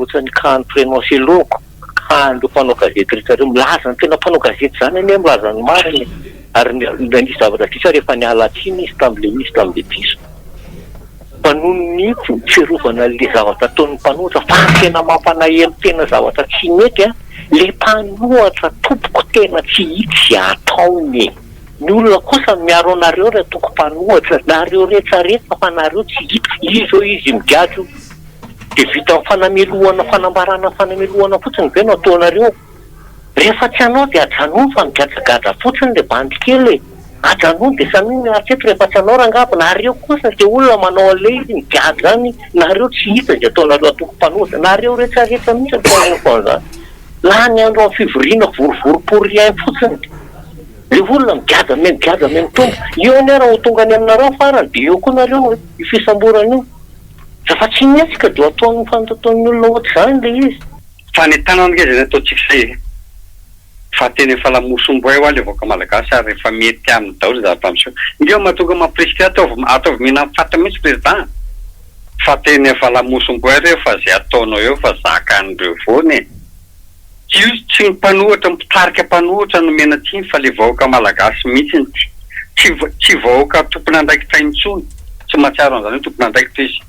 ohatrany Kano Prénom Seloko Kano mpanao gazety rehetra milaza ny tena mpanao gazety zany anie milaza ny mariny ary nisy zavatra tisa rehefa nialatsiny izy tam'le piso mpanony fiarovana le zavatra ataon'ny mpanohitra fa tena mampanaely tena zavatra tsy mety le mpanohatra tompoko tena tsy hita sy ataony ny olona kosa miaro anareo raha toko mpanohatra nareo rehetrarehetra fa nareo tsy hita izy migadro de vita fanameloana fanameloana fotsiny ve no ataonareo rehefa tsy anao de ajanony fa migadagada fotsiny le bandy kely ajanony de saminy atreto rehefa tsy anao rangabo nareo kosa de olona manao ale izy migady zany nareo tsy hita de ataonareo atoko mpanohatra nareo rehetrarehetra mihitsy ataonareo zany lany andro amin'ny fivoriana vorovorom-poriainy fotsiny le olona migada mitombo eo ny raha ho tonga any aminareo farany de eo koa nareo ifisamborana io fa tsy metsika de ataon'ny fantatony olona ohatry zany le izy fanetana ngeza ataotsika zay fa teny falamosom-boay ho le voaka malagasy ary rehefa mety amin'ny daoly zavatra am'sio ndreo mahatonga mampresika ataovy mihina fata mihitsy président fa teny falamosom-boay rehefa zay ataonao eo fa zakan'ireo foany tsy mpanohatra mpitarika mpanohatra no mena tsiny fa le vahoaka malagasy mihitsy tsy vahoaka tompona andraikitra intsony tsy mahatsiaro an'izany hoe tompona andraikitra izy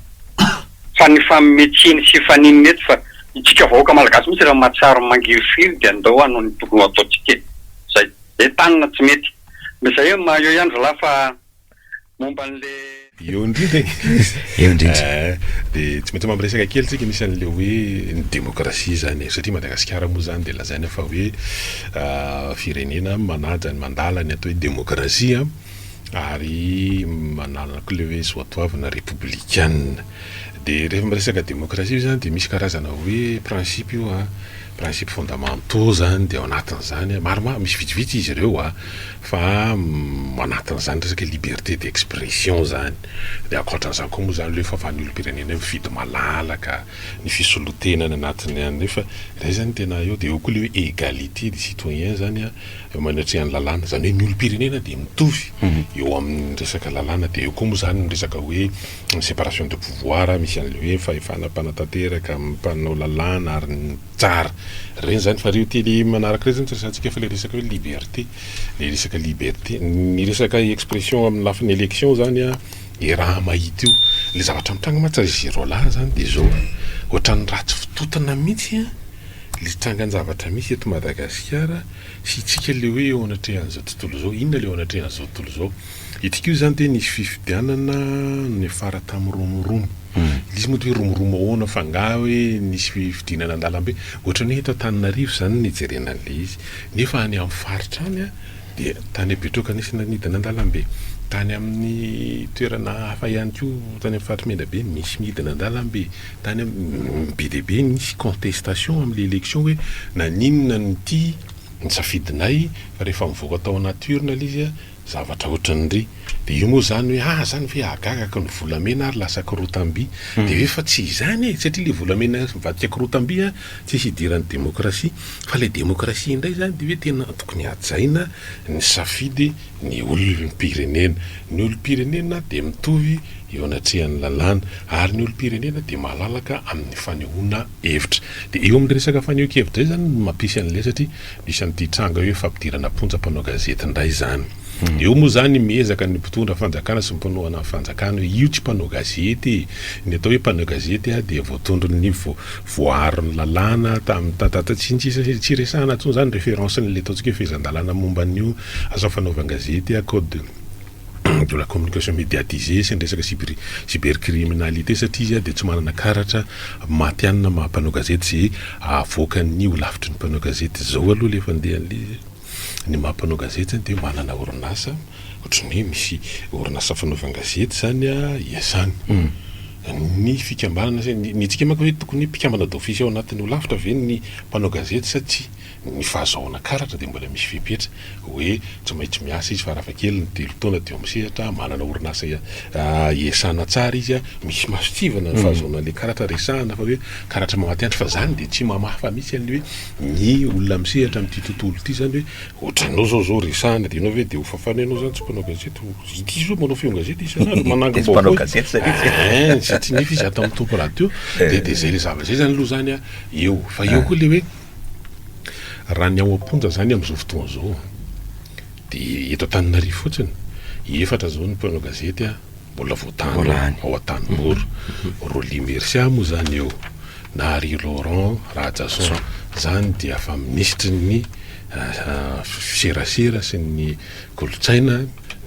fa ny fametsiny sy faniny eto fa itsika vahoaka malagasy mihitsy raha mahatsiaro mangiryfiry de andao hanao ny tokony ataotsika zay tanina tsy mety zay eo ihany zalahy fa momba an'le eo indrindra de tsy maintsy mampiresaka kely tsika misy an'le hoe ny demokrasia zany satria Madagasikara moa zany de lazaina fa hoe firenena manaja ny mandala ny atao hoe demokrasia ary mananako le hoe soatoavina républicaine de rehefa miresaka demokrasia zany de misy karazana hoe principe io principe fondamentaux zany de ao anatin'izany maromaro misy vitsivitsy izy ireo fa anatin'izany resaka liberté d'expression zany de akoatran'izany koa moa zany le fahafan'ny olom-pirenena mifidy malalaka ny fisolotenana anatiny any nefa ray zany tena eo de eo koa le hoe égalité des citoyens zany manatrehan'ny lalàna zany hoe ny olom-pirenena de mitovy eo amin'ny resaka lalàna de eo koa moa zany resaka hoe séparation de pouvoir misy an'le hoe fahefana mpanatanteraka mpanao lalàna ary ny tsara reny zany fa reo tely manaraka reny zany tsy resantsika fa le resaka hoe liberté le resaka liberté ny resaka expression amin'ny lafiny élection zany raha mahita io le zavatra mitranga matsara zéro lara zany de zao ohatran'ny ratsy fitotana mihitsy le trangany zavatra misy eto Madagasikara sy itsika le hoe eo anatrehan'izao tontolo zao inona le eo anatrehan'izao tontolo zao itika io zany de nisy fifidianana ny fara tamin'ny romoromo izy moa hoe romoromo ahoana fa nga hoe nisy fidinana an-dalambe ohatrany hoe eto Antananarivo zany nijerena an'le izy nefa any amin'ny faritra any de tany Betroka nisy nanidina an-dalambe tany amin'ny toerana hafa ihany koa tany amin'ny faritra Mendabe misy midina an-dalambe tany be deabe nisy contestation amin'le élection hoe naninona nyty ny safidinay fa rehefa mivoaka tao naturna izy zavatra ohatran'ry de io moa zany hoe zany hoe agagaka ny volamena ary lasa korotamby de hoe fa tsy izany satria le volamena mivadika korotamby tsy hidiran'ny demokrasia fa le demokrasia indray zany de hoe tena tokony hajaina ny safidy ny olom-pirenena ny olom-pirenena de mitovy eo anatrehan'ny lalàna ary ny olom-pirenena de malalaka amin'ny fanehoana hevitra de eo amin'ny resaka fanehoan-kevitra zay zany mampisy an'le satria misy an'ity tranga hoe fampidirana ponja mpanao gazety indray zany eo moa zany miezaka ny mpitondra fanjakana sy mmpanohana fanjakana hoe io tsy mpanao gazety ny atao hoe mpanao gazety de voatondrony voaron'ny lalàna tamin'ny tantata tsy resahana tsony zany référence n'le ataontsika hoe fehezan-dalàna momba an'io asa fanaovana gazety code de la communication médiatisée sy ny resaka cybercriminalité satria izy de tsy manana karatra matianina mampanao gazety zay avoakany ho lavitry ny mpanao gazety zao aloha le fandeha an'le ny mampanao gazety zany de manana orinasa ohatrany hoe misy orinasa fanaovana gazety zany iasany ny fikambanana ny tsika maka hoe tokony mpikambana d'office ao anatin'ny lavitra ve ny mpanao gazety satria ny fahazahoana karatra de mbola misy fipetra hoe tsy maintsy miasa izy fa raha kely ny telo taona de misehatra manana orinasa iasana tsara izy misy masivana ny fahazahoana le karatra resahana fa hoe karatra mamatiantra fa zany de tsy mamafa misy an'le hoe ny olona misehatra amin'ity tontolo ity zany hoe ohatranao zao resahana de ianao hoe de ho fafana ianao zany tsy mpanao gazety ity zao manao feo gazety isan'andro mananga mpanao gazety satria nefa izy ato amin'ny tompo radio de zay le zavatra zay zany aloha zany a eo fa eo koa le hoe raha ny ao am-ponja zany amin'izao fotoana zao de eto Antananarivo fotsiny efatra zao ny mpanao gazety a mbola voatany ao an-Tanimoro Roly Mercia moa zany eo na Ry Laurent Radjason zany dia fa ministry ny fiserasera sy ny kolotsaina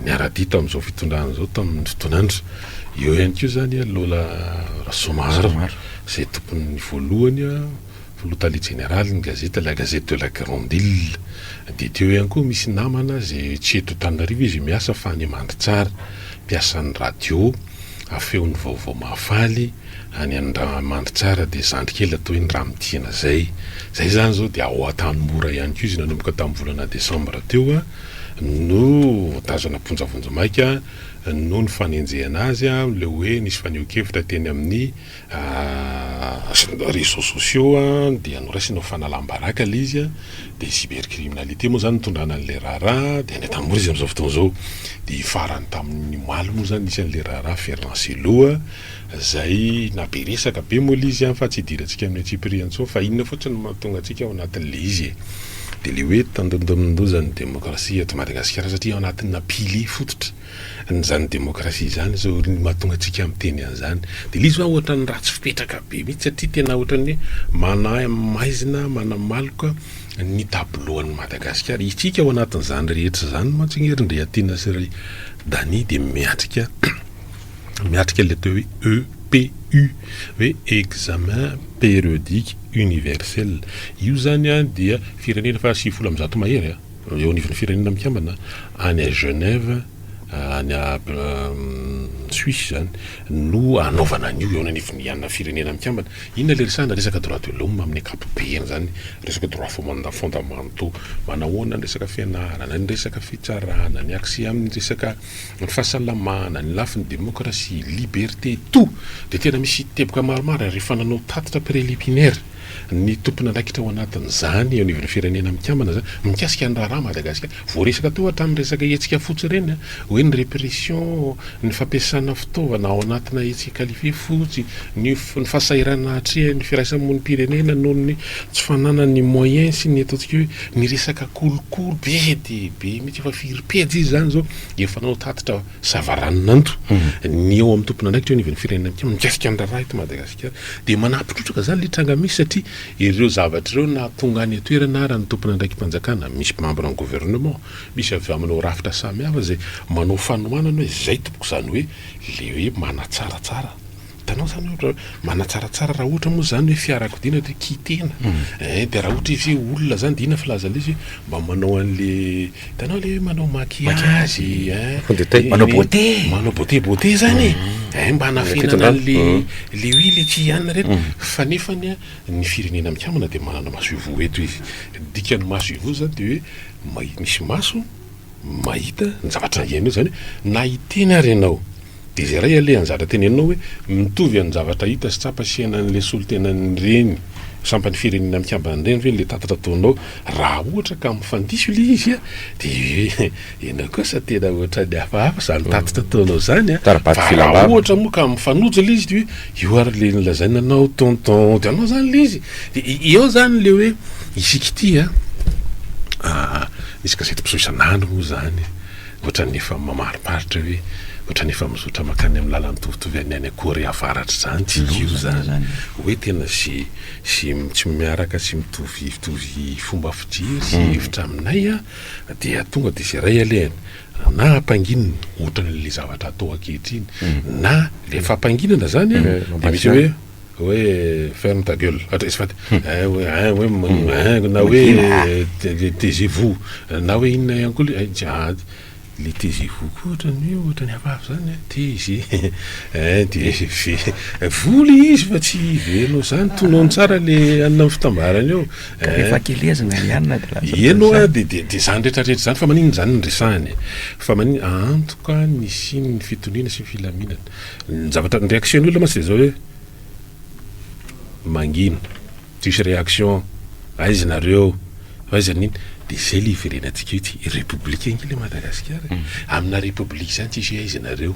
niara-dito amin'izao fitondrana zao tamin'ny fotoanandro eo ihany koa zany a Lola Somaro zay tompon'ny voalohany a volotali général ny gazety la gazette de la Girondille de teo ihany koa misy namana zay tsy eto Antananarivo izy miasa fa any Mandritsara mpiasan'ny radio afeon'ny vaovao mahafaly any Mandritsara de zandrikely atao ny Ramitiana zay zany zao de ao Antanimora ihany koa izy nanomboka tamin'ny volana Desambra teo a no tazana ponjavonjo maika no ny fanenjehana azy a le hoe nisy faneho-kevitra teny amin'ny réseaux sociaux a de anorasinao fanalam-baraka le izy a de cybercriminalité moa zany nitondrana an'le raharaha de any Antanimora izy amin'izao fotoana zao de farany tamin'ny maly moa zany nisy an'le raharaha Fernand Sello zay naberesaka be moa le izy fa tsy idirantsika amin'ny Tsipriantsao fa inona fotsiny mahatonga antsika ao anatin'le izy de le hoe tandondondozany démocratie eto Madagasikara satria ao anatin'ny napily fototra nyzany démocratie zany zao mahatonga antsika amin'ny teny an'izany de le izy hoe ohatra ny ratsy fipetraka be mihitsy satria tena ohatra ny maizina manamaloka ny tableau-an'ny Madagasikara itsika ao anatin'izany rehetra zany Matsingerindy Atina sy ry Dany de miatrika le teo hoe EPU hoe examen périodique universel io zany a dia firenena fa 700 mahery eo anivon'ny firenena mikambana any a Genève any a Suisse zany no anaovana an'io eo anivon'ny anna firenena mikambana inona le resana resaka droit de l'homme amin'ny ankapobeny zany resaka droit fondamentaux manahoana ny resaka fianarana ny resaka fitsarana ny accès amin'ny resaka fahasalamana ny lafin'ny démocratie liberté tout de tena misy teboka maromaro rehefa nanao tatitra préliminaire ny tompona andraikitra ao anatin'izany eo anivon'ny firenena mikambana zany mikasika ny raharaha Madagasikara voaresaka teo hatramin'ny resaka hetsika fotsy reny hoe ny répression ny fampiasana fitaovana ao anatina hetsika qualifié fotsy ny fahasairana hatrea ny firaisamon'ny pirenena noho ny tsy fanana ny moyen sy ny ataontsika hoe ny resaka kolokolo be de be mitsy efa firipejy izy zany zao efa nanao tatitra savaranonanto ny eo amin'ny tompona andraikitra eo anivon'ny firenena mikambana mikasika ny raharaha eto Madagasikara de manapitrotraka zany le tranga misy satria ireo zavatra ireo na tonga any toerana raha ny tompona andraiky mpanjakana misy membre en gouvernement misy avy aminao rafitra samihafa zay manao fanomanana hoe zay tompoko zany hoe le hoe manatsaratsara tanao zany ohatra manatsaratsara raha ohatra moa zany hoe fiarakodina de kitena de raha ohatra izy olona zany dina filaza le izy mba manao an'le tanao le manao maquillage manao beauté zany mba hanafenana le huile tsy ihanina reny fa nefany ny firenena mikambana de manana maso ivo eto izy dikany maso ivo zany de hoe misy maso mahita ny zavatra iainao zany na hitena renao de zay ray ale anjara tenenao hoe mitovy amin'ny zavatra hita sy tsapasiana an'le solotenany reny sampany firenena mikambana reny ve le tatatra ataonao raha ohatra ka mifandiso le izy a de enao kosa tena ohatra ny hafahafa zany tatitra ataonao zany a ohatra moa ka mifanojo le izy de hoe io ary le nilazaina anao tonton de anao zany le izy de eo zany le hoe isika ity misy gazety mpiso isan'andro moa zany ohatra ny efa mamariparitra hoe ohatra nefa mizotra makany amin'ny lalany mitovitovy any Korea avaratra zany tsy io zany hoe tena sy tsy miaraka sy mitovy fomba fijery sy hevitra aminay de tonga de zay ray alehany na ampanginina ohatra n'le zavatra atao ankehitriny na le fampanginana zany de misy hoe ferme ta gueule na hoe taisez-vous na hoe inona ihany koa le taisez-vous koa ohatra ny hafahafa zany taizy de voly izy fa tsy velao zany tonoany tsara le anina amin'ny fitambarany eo efa kelezana ny anina ianao de zany rehetrarehetra zany fa maninona zany ny resahany fa maninona en tout cas ny siny ny fitoniana sy ny filaminana ny zavatra ny réaction ny olona masy de zao hoe mangina tsisy réaction aizy nareo aiza niny de zay le iverenantsika io ty république le Madagasikara amina république zany tsisy aizy nareo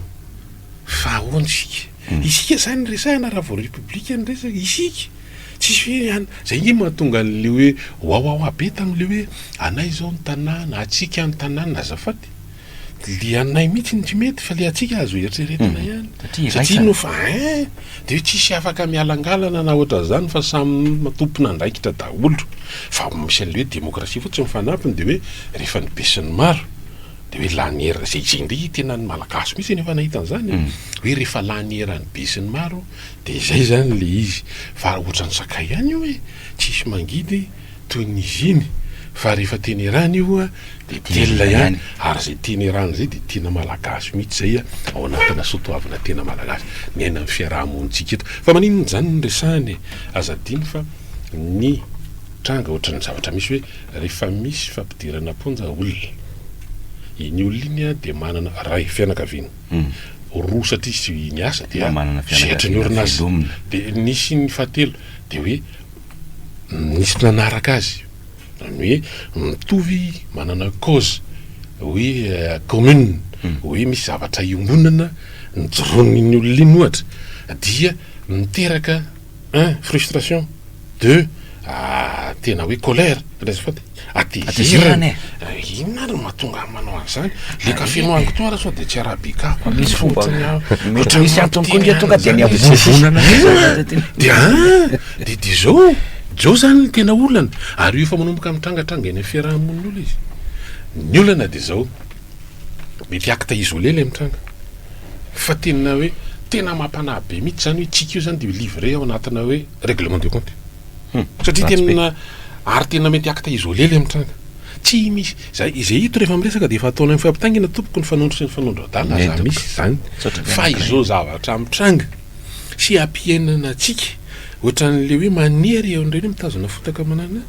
fa ahoana sika isika zany resahana raha vao république ny resaka isika tsisy hoe zay iny mahatonga an'le hoe oaoaoa be tam'le hoe anay zao ny tanàna atsika ny tanàna azafady le anay mihitsy ny tsy mety fa le atsika azo eritreretina ihany satria no fa de hoe tsisy afaka mialangalana na ohatra zany fa samy matompona andraikitra daholo fa misy an'le hoe démocratie fotsy mifanampiny de hoe rehefa ny be sy ny maro de hoe laniera zay indray tena ny malagasy mihitsy nefa nahita an'izany hoe rehefa laniera ny be sy ny maro de zay zany le izy fa ohatra ny sakay ihany io hoe tsisy mangidy toy ny iziny fa rehefa teny rany io de telona ihany ary zay teny rany zay de tena malagasy mihitsy zay ao anatina sotoavina tena malagasy ny aina amin'ny fiarahamonitsika eto fa maninona zany ny resahany azadiny fa ny tranga ohatra ny zavatra misy hoe rehefa misy fampidirana ponja olona iny olona iny de manana ray fianakaviana roa satria sy ny asa dia setra ny orinasa de nisy ny fahatelo de hoe nisy nanaraka azy hoe mitovy manana cause hoe commune hoe misy zavatra iombonana nijoronin'ny olona iny ohatra dia miteraka frustration deux tena hoe colère resafady atezirany inona ary mahatonga manao an'izany le kafenoango to ara sao de tsy arabika misy fomba misy antonkondia tonga de miavovonana de zao zany ny tena olana ary io fa manomboka mitrangatranga eny fiarahamonin'olo izy ny olana de zao mety acte isolé le mitranga fa tena hoe tena mampanahy be mihitsy zany hoe tsika io zany de livré ao anatina hoe règlement de compte satria tena ary tena mety acte isolé le mitranga tsy misy zay hito rehefa miresaka de efa ataona amin'ny fampitangina tompoko ny fanondro sy ny fanondro adala za misy zany fa izao zavatra mitranga sy ampienana atsika ohatran'le hoe manery eo indreny mitazona fotaka manana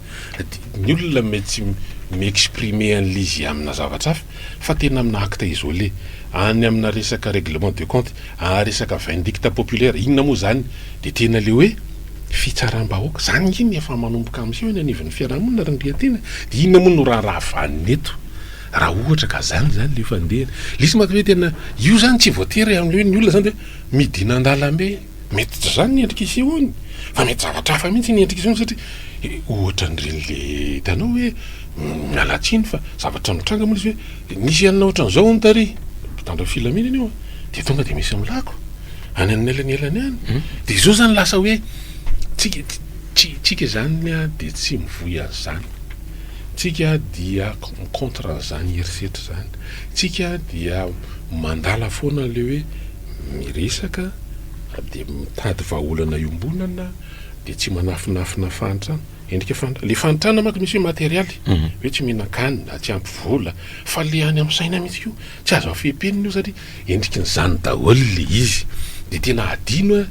ny olona mety miexprimer an'le izy amina zavatra hafa fa tena amina acte isolé any amina resaka règlement de compte resaka vindicte populaire inona moa zany de tena le hoe fitsaram-bahoaka zany iny efa manomboka am'seo eny anivon'ny fiarahamonina randriantena de inona moa no raha vanina eto raha ohatra ka zany le fandehana lisy maka hoe tena io zany tsy voatery am'le hoe ny olona zany hoe midina an-dalambe mety zany ny endrika iseho iny fa mety zavatra hafa mihitsy ny endrika iseho satria ohatra n'ireny le hitanao hoe mialatsiny fa zavatra mitranga moa izy hoe nisy anina ohatran'izao ny tary mpitandra filamina iny io de tonga de misy am'lako any amin'ny elanelany any de zao zany lasa hoe tsika zany de tsy mivoy an'izany tsika dia contre an'izany herisetra zany tsika dia mandala foana le hoe miresaka de mitady vahaolana iombonana de tsy manafinafina fantrana endrika le fantrana maka misy hoe matérialy hoe tsy mihinan-kanina tsy ampy vola fa le any amin'ny saina mihitsy io tsy azo afepenina io satria endriky nyzany daholo le izy de tena adino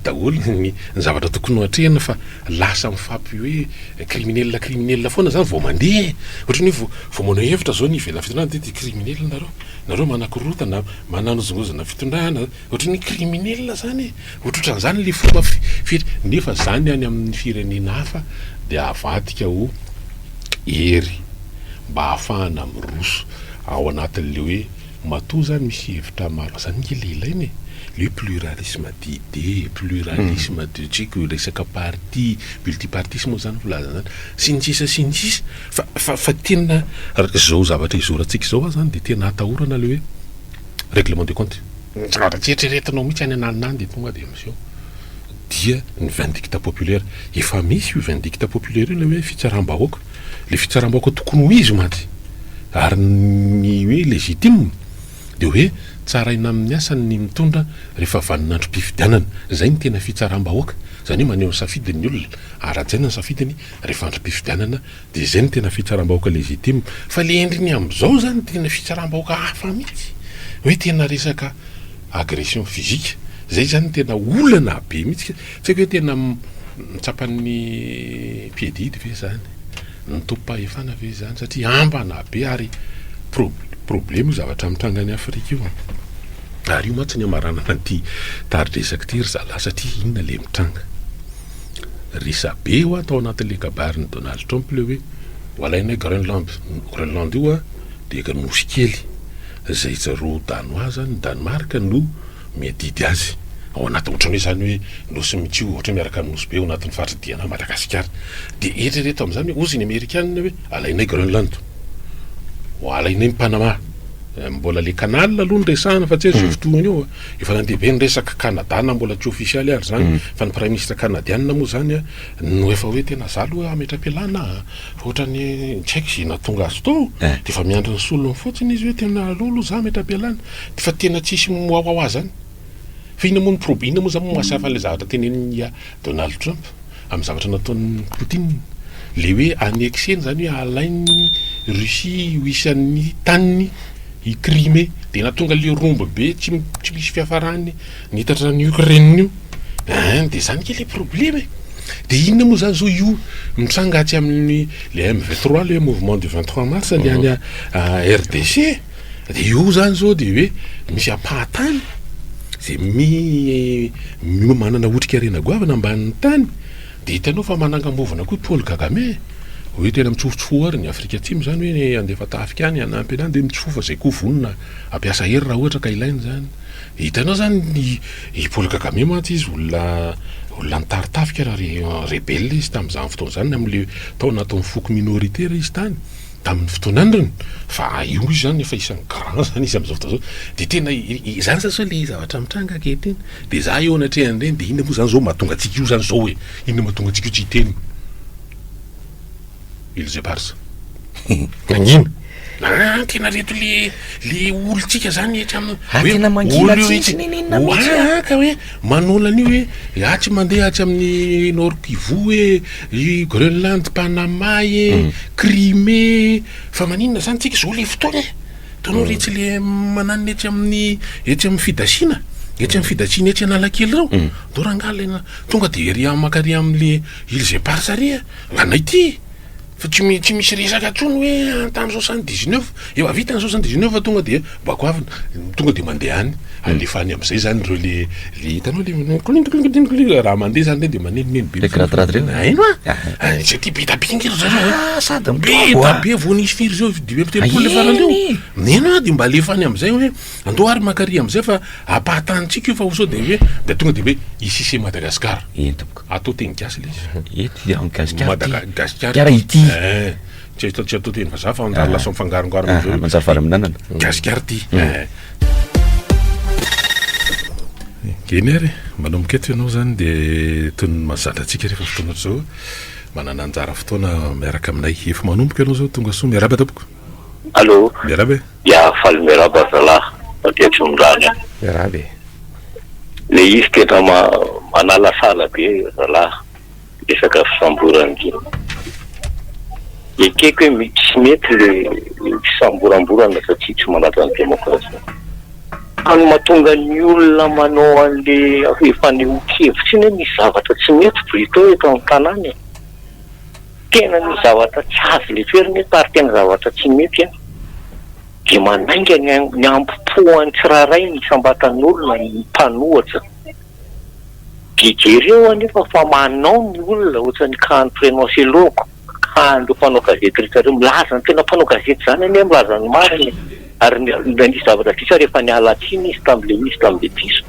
daholo ny zavatra tokony hoatrehana fa lasa mifampy hoe criminel foana zany vao mandeha ohatrany hoe vao manao hevitra zao ny ivela fitondrana de criminel nareo manakorotana mananozongozana fitondrana ohatrany criminel zany ohatran'izany le fomba nefa zany any amin'ny firenena hafa de avadika ho ery mba hahafahana miroso ao anatin'le hoe matoa zany misy hevitra maro zany ngelela iny le pluralisme d'idées pluralisme de tsika resaka parti multipartisme zany volaza zany sinisisa fa tena zao zavatra izorantsika zao zany de tena atahorana le hoe règlement de compte zavatra tsy eritreretinao mihitsy any ananinany de tonga de am'zao dia ny vindicte populaire efa misy io vindicte populaire io le hoe fitsaram-bahoaka le fitsaram-bahoaka tokony ho izy maty ary ny hoe légitime de hoe tsaraina amin'ny asany ny mitondra rehefa vaninandrom-pifidianana zay ny tena fitsaram-bahoaka zany hoe maneho ny safidiny olona arajaina ny safidiny rehefa androm-pifidianana de zay ny tena fitsaram-bahoaka légitime fa le endriny am'izao zany tena fitsaram-bahoaka hafa mihitsy hoe tena resaka agression physique zay zany tena olana be mihitsy tsy hoe tena mitsapan'ny piedidy ve zany ny tompo-pahefana ve zany satria ambana be ary problème zavatra mitranga any Afrika io ary io matsy ny amaranana ty taridresaka ty ry zala satria inona le mitranga risa be io atao anatin'le kabariny Donald Trump le hoe walaina Groenland io de nosy kely zay tsaro danois zany Danemark no miadidy azy ao anaty ohatrany hoe zany hoe nosy mitsio ohatra miaraka nosy be ao anatin'ny faritadiana Madagasikara de eritrereto am'izany hoe ozy ny Amerikanina hoe alainay Groenland ho alainay Panama mbola le canal aloha ny resahana fa tsy hoe fotoana io efa nandeha ny resaka Canada na mbola tsy ofisialy ary zany fa ny prime ministre canadianina moa zany no efa hoe tena zalo ametra-pialana fa ohatrany tsy haiko zay nahatonga azy to de efa miandry ny solony fotsiny izy hoe tena lolo za ametra-pialana de fa tena tsisy moaoa zany fa ina moa ny problème moa zany mahasafa le zavatra tenen'ny Donald Trump amin'ny zavatra nataon'ny Poutine le hoe annexeny zany hoe alain'ny Russie ho isan'ny taniny i Crimée de natonga le romba be tsy misy fiafarany nitatra ny Ukraine io de zany ke le problème de inona moa zany zao io mitsangatsy amin'ny le M23 le mouvement du 23 mars le any RDC de io zany zao de hoe misy apahatany zay manana otrika arena goavana ambanin'ny tany de hitanao fa manangamovana koa Paul Kagame hoe tena mitsofotsofoa ary ny Afrika Atsimo zany hoe andefa tafika any anampy anany de mitsofofa zay koa vonona ampiasa hery raha ohatra ka ilainy zany hitanao zany i Paul Kagame mantsy izy olona nitaritafika raha rebelle izy tam'izany fotoana zany am'le tao nataon'ny foko minoritaire izy tany tamin'ny fotoanandriny fa io izy zany efa isan'ny grand zany izy am'izao fotoana zao de tena zany zany sao le zavatra mitranga akehitriny de za eo anatrehany reny de inona moa zany zao mahatonga antsika io zany zao hoe inona mahatonga antsika io tsy hiteny Ilze Barsa nagnino tena reto le olotsika zany etra tena mangina tsitsy ninina ka hoe manolany io hoe tsy mandeha atsy amin'ny Nord Kivu hoe i Groenland Panama Crimée fa maninona zany tsika zao le fotoana tonao retsy le mananiny etsy amin'ny fidasina etsy amin'ny fidasina etsy Analakely reo do rangalena tonga de ery makary am'le Ilze Barsa ry anay ty fa tsy misy resaka atsony hoe antany 79 eo avita ny 79 fa tonga de bako avy tonga de mandeha any alefany am'izay zany reo le hitanao le raha mandeha zany de manenoneny be aino zay ty betabingy sady beta be vo nisy firy zao dimy telopolo le farany eo nena de mba alefany am'izay hoe andao ary makary am'izay fa apahatantsika io fa sao de hoe de tonga de hoe isise Madagasikara atao teny gasy le Madagasikara ity tsy atao teny fa za fa andary lasa mifangarongarona manjary vary aminanana Gasikara ty Genery manomboka eto ianao zany de tony mazatra atsika rehefa fotoana zao manana anjara fotoana miaraka aminay efa manomboka ianao zao tonga soa miaraba tapoko allo miaraba ya faly miaraba zalahy atetsy mindrany miaraba le izy tena manala sala be zalahy resaka fisamborany ekeko hoe tsy mety le fisamboramborana satria tsy manatra ny demokrasia any mahatonga ny olona manao an'le efa neokevitsy iny hoe misy zavatra tsy mety plutôt eto amin'ny tanàny tena ny zavatra tsy azo le toeriny tary tena zavatra tsy mety de manainga ny ampopoan'ny tsiraray ny sambatan'olona ny mpanohatra de jereo anefa fa manao ny olona ohatrany Kany Prenosseloko andro mpanao gazety rehetrareo milaza ny tena mpanao gazety zany ane milaza ny mariny ary nisy zavatra tisa rehefa nialatsiny izy tam'le piso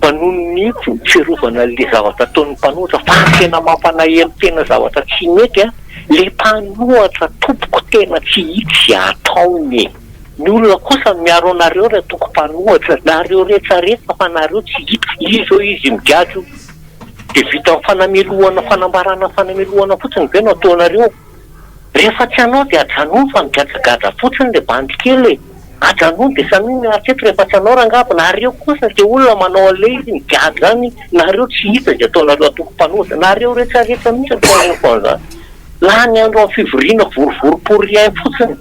fa noho ny fiarovana le zavatra ataon'ny mpanohatra fa tena mampanaelo tena zavatra tsy mety le mpanohatra tompoko tena tsy hitsy ataony ny olona kosa miaro anareo raha toko mpanohatra nareo rehetrarehetra fa nareo tsy hita izy izy migadro de vita amin'ny fanamelohana fanamelohana fotsiny ve no ataonareo rehefa tsy anao de ajanony fa migadagada fotsiny le bandy kely ajanony de saniny atreto rehefa tsy anao rangabo nareo kosa de olona manao ale izy migady zany nareo tsy hita de ataonareo atoko mpanohatra nareo rehetrarehetra mihitsy ataonazany laha ny andro amin'ny fivoriana vorovoroporiain fotsiny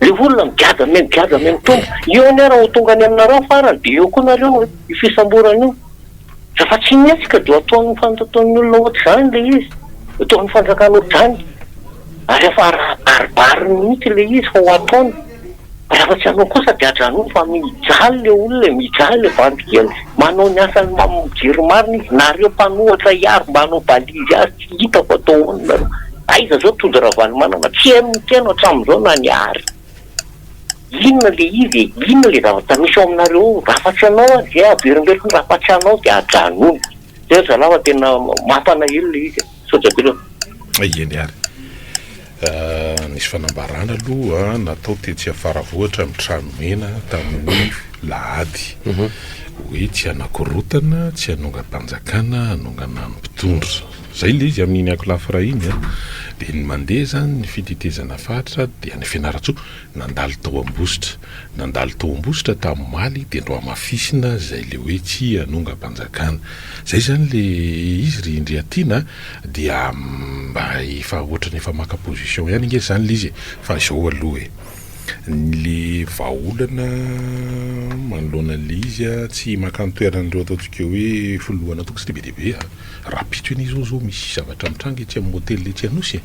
le olona migada me mitombo eo ny raha ho tonga any aminareo farany de eo koa nareo fisamborana io fa tsy metsika de ataon'ny fantatony olona ohatr' zany le izy ataon'ny fanjakana ohatr' zany ary efa baribariny mihitsy le izy fa ho ataony rehefa tsy anao kosa de ajanony fa mijaly le olona mijaly le bandikely manao ny asany mijery marina izy nareo mpanohatra iary mba hanao balizy azy tsy hita fa atao onona aiza zao tody ravany manana tsy hain'ny tena hatramin'izao na ny ary inona le izy, inona le zavatra misy ao aminareo, rafatsanao azy averimberiko rapatsanao dia ajanony. Zay zalafa tena mampalahelo le izy. Sojabe eny ary nisy fanambarana aloha natao tetsy afara vohatra amin'ny trano mena tamin'ny lahady hoe tsy anakorotana, tsy hanonga-panjakana, hanongana ny mpitondro. Zay le izy amin'iny akolafra iny dia ny mandeha zany ny fitetezana fatra dia ny fianaratsoa nandalo tao ambositra tamin'ny maly dia ndro amafisina zay le hoe tsy hanonga-panjakana. Zay zany le izy rindry atiana dia mba efa ohatrany efa maka position ihany nge zany le izy fa zao aloha le vaolana manoloana le izy tsy makantoeran'ireo ataontsika hoe foloana toko sy lehibe rapito eny izy zao misy zavatra mitranga etsy amin'ny hôtely le tsy anosy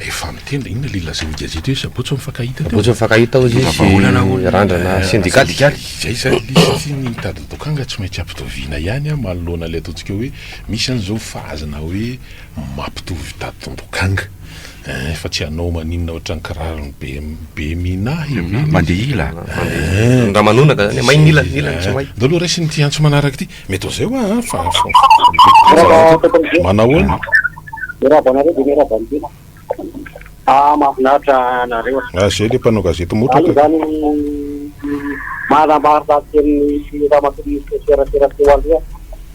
efa mitendra inona le laza hoe gazety hoe sabotsy mifankahita izy randrana syndikaty zay zany le izy ny tady dokanga tsy maintsy ampitoviana ihany manoloana le ataontsika hoe misy an'izao fahazana hoe mampitovy tady tondokanga fa tsy anao maninona ohatrany kirarony be minahy mandeha ila ndra manonaka zany mainy ila tsy may da aloha raisy ny ty antso manaraka ty mety zay hoa fa manao any mirabanareo dia mirabanitena mahafinaritra nareo zay le mpanao gazety motraka zany manambarita amin'ny ramatorisy serasera teo aloha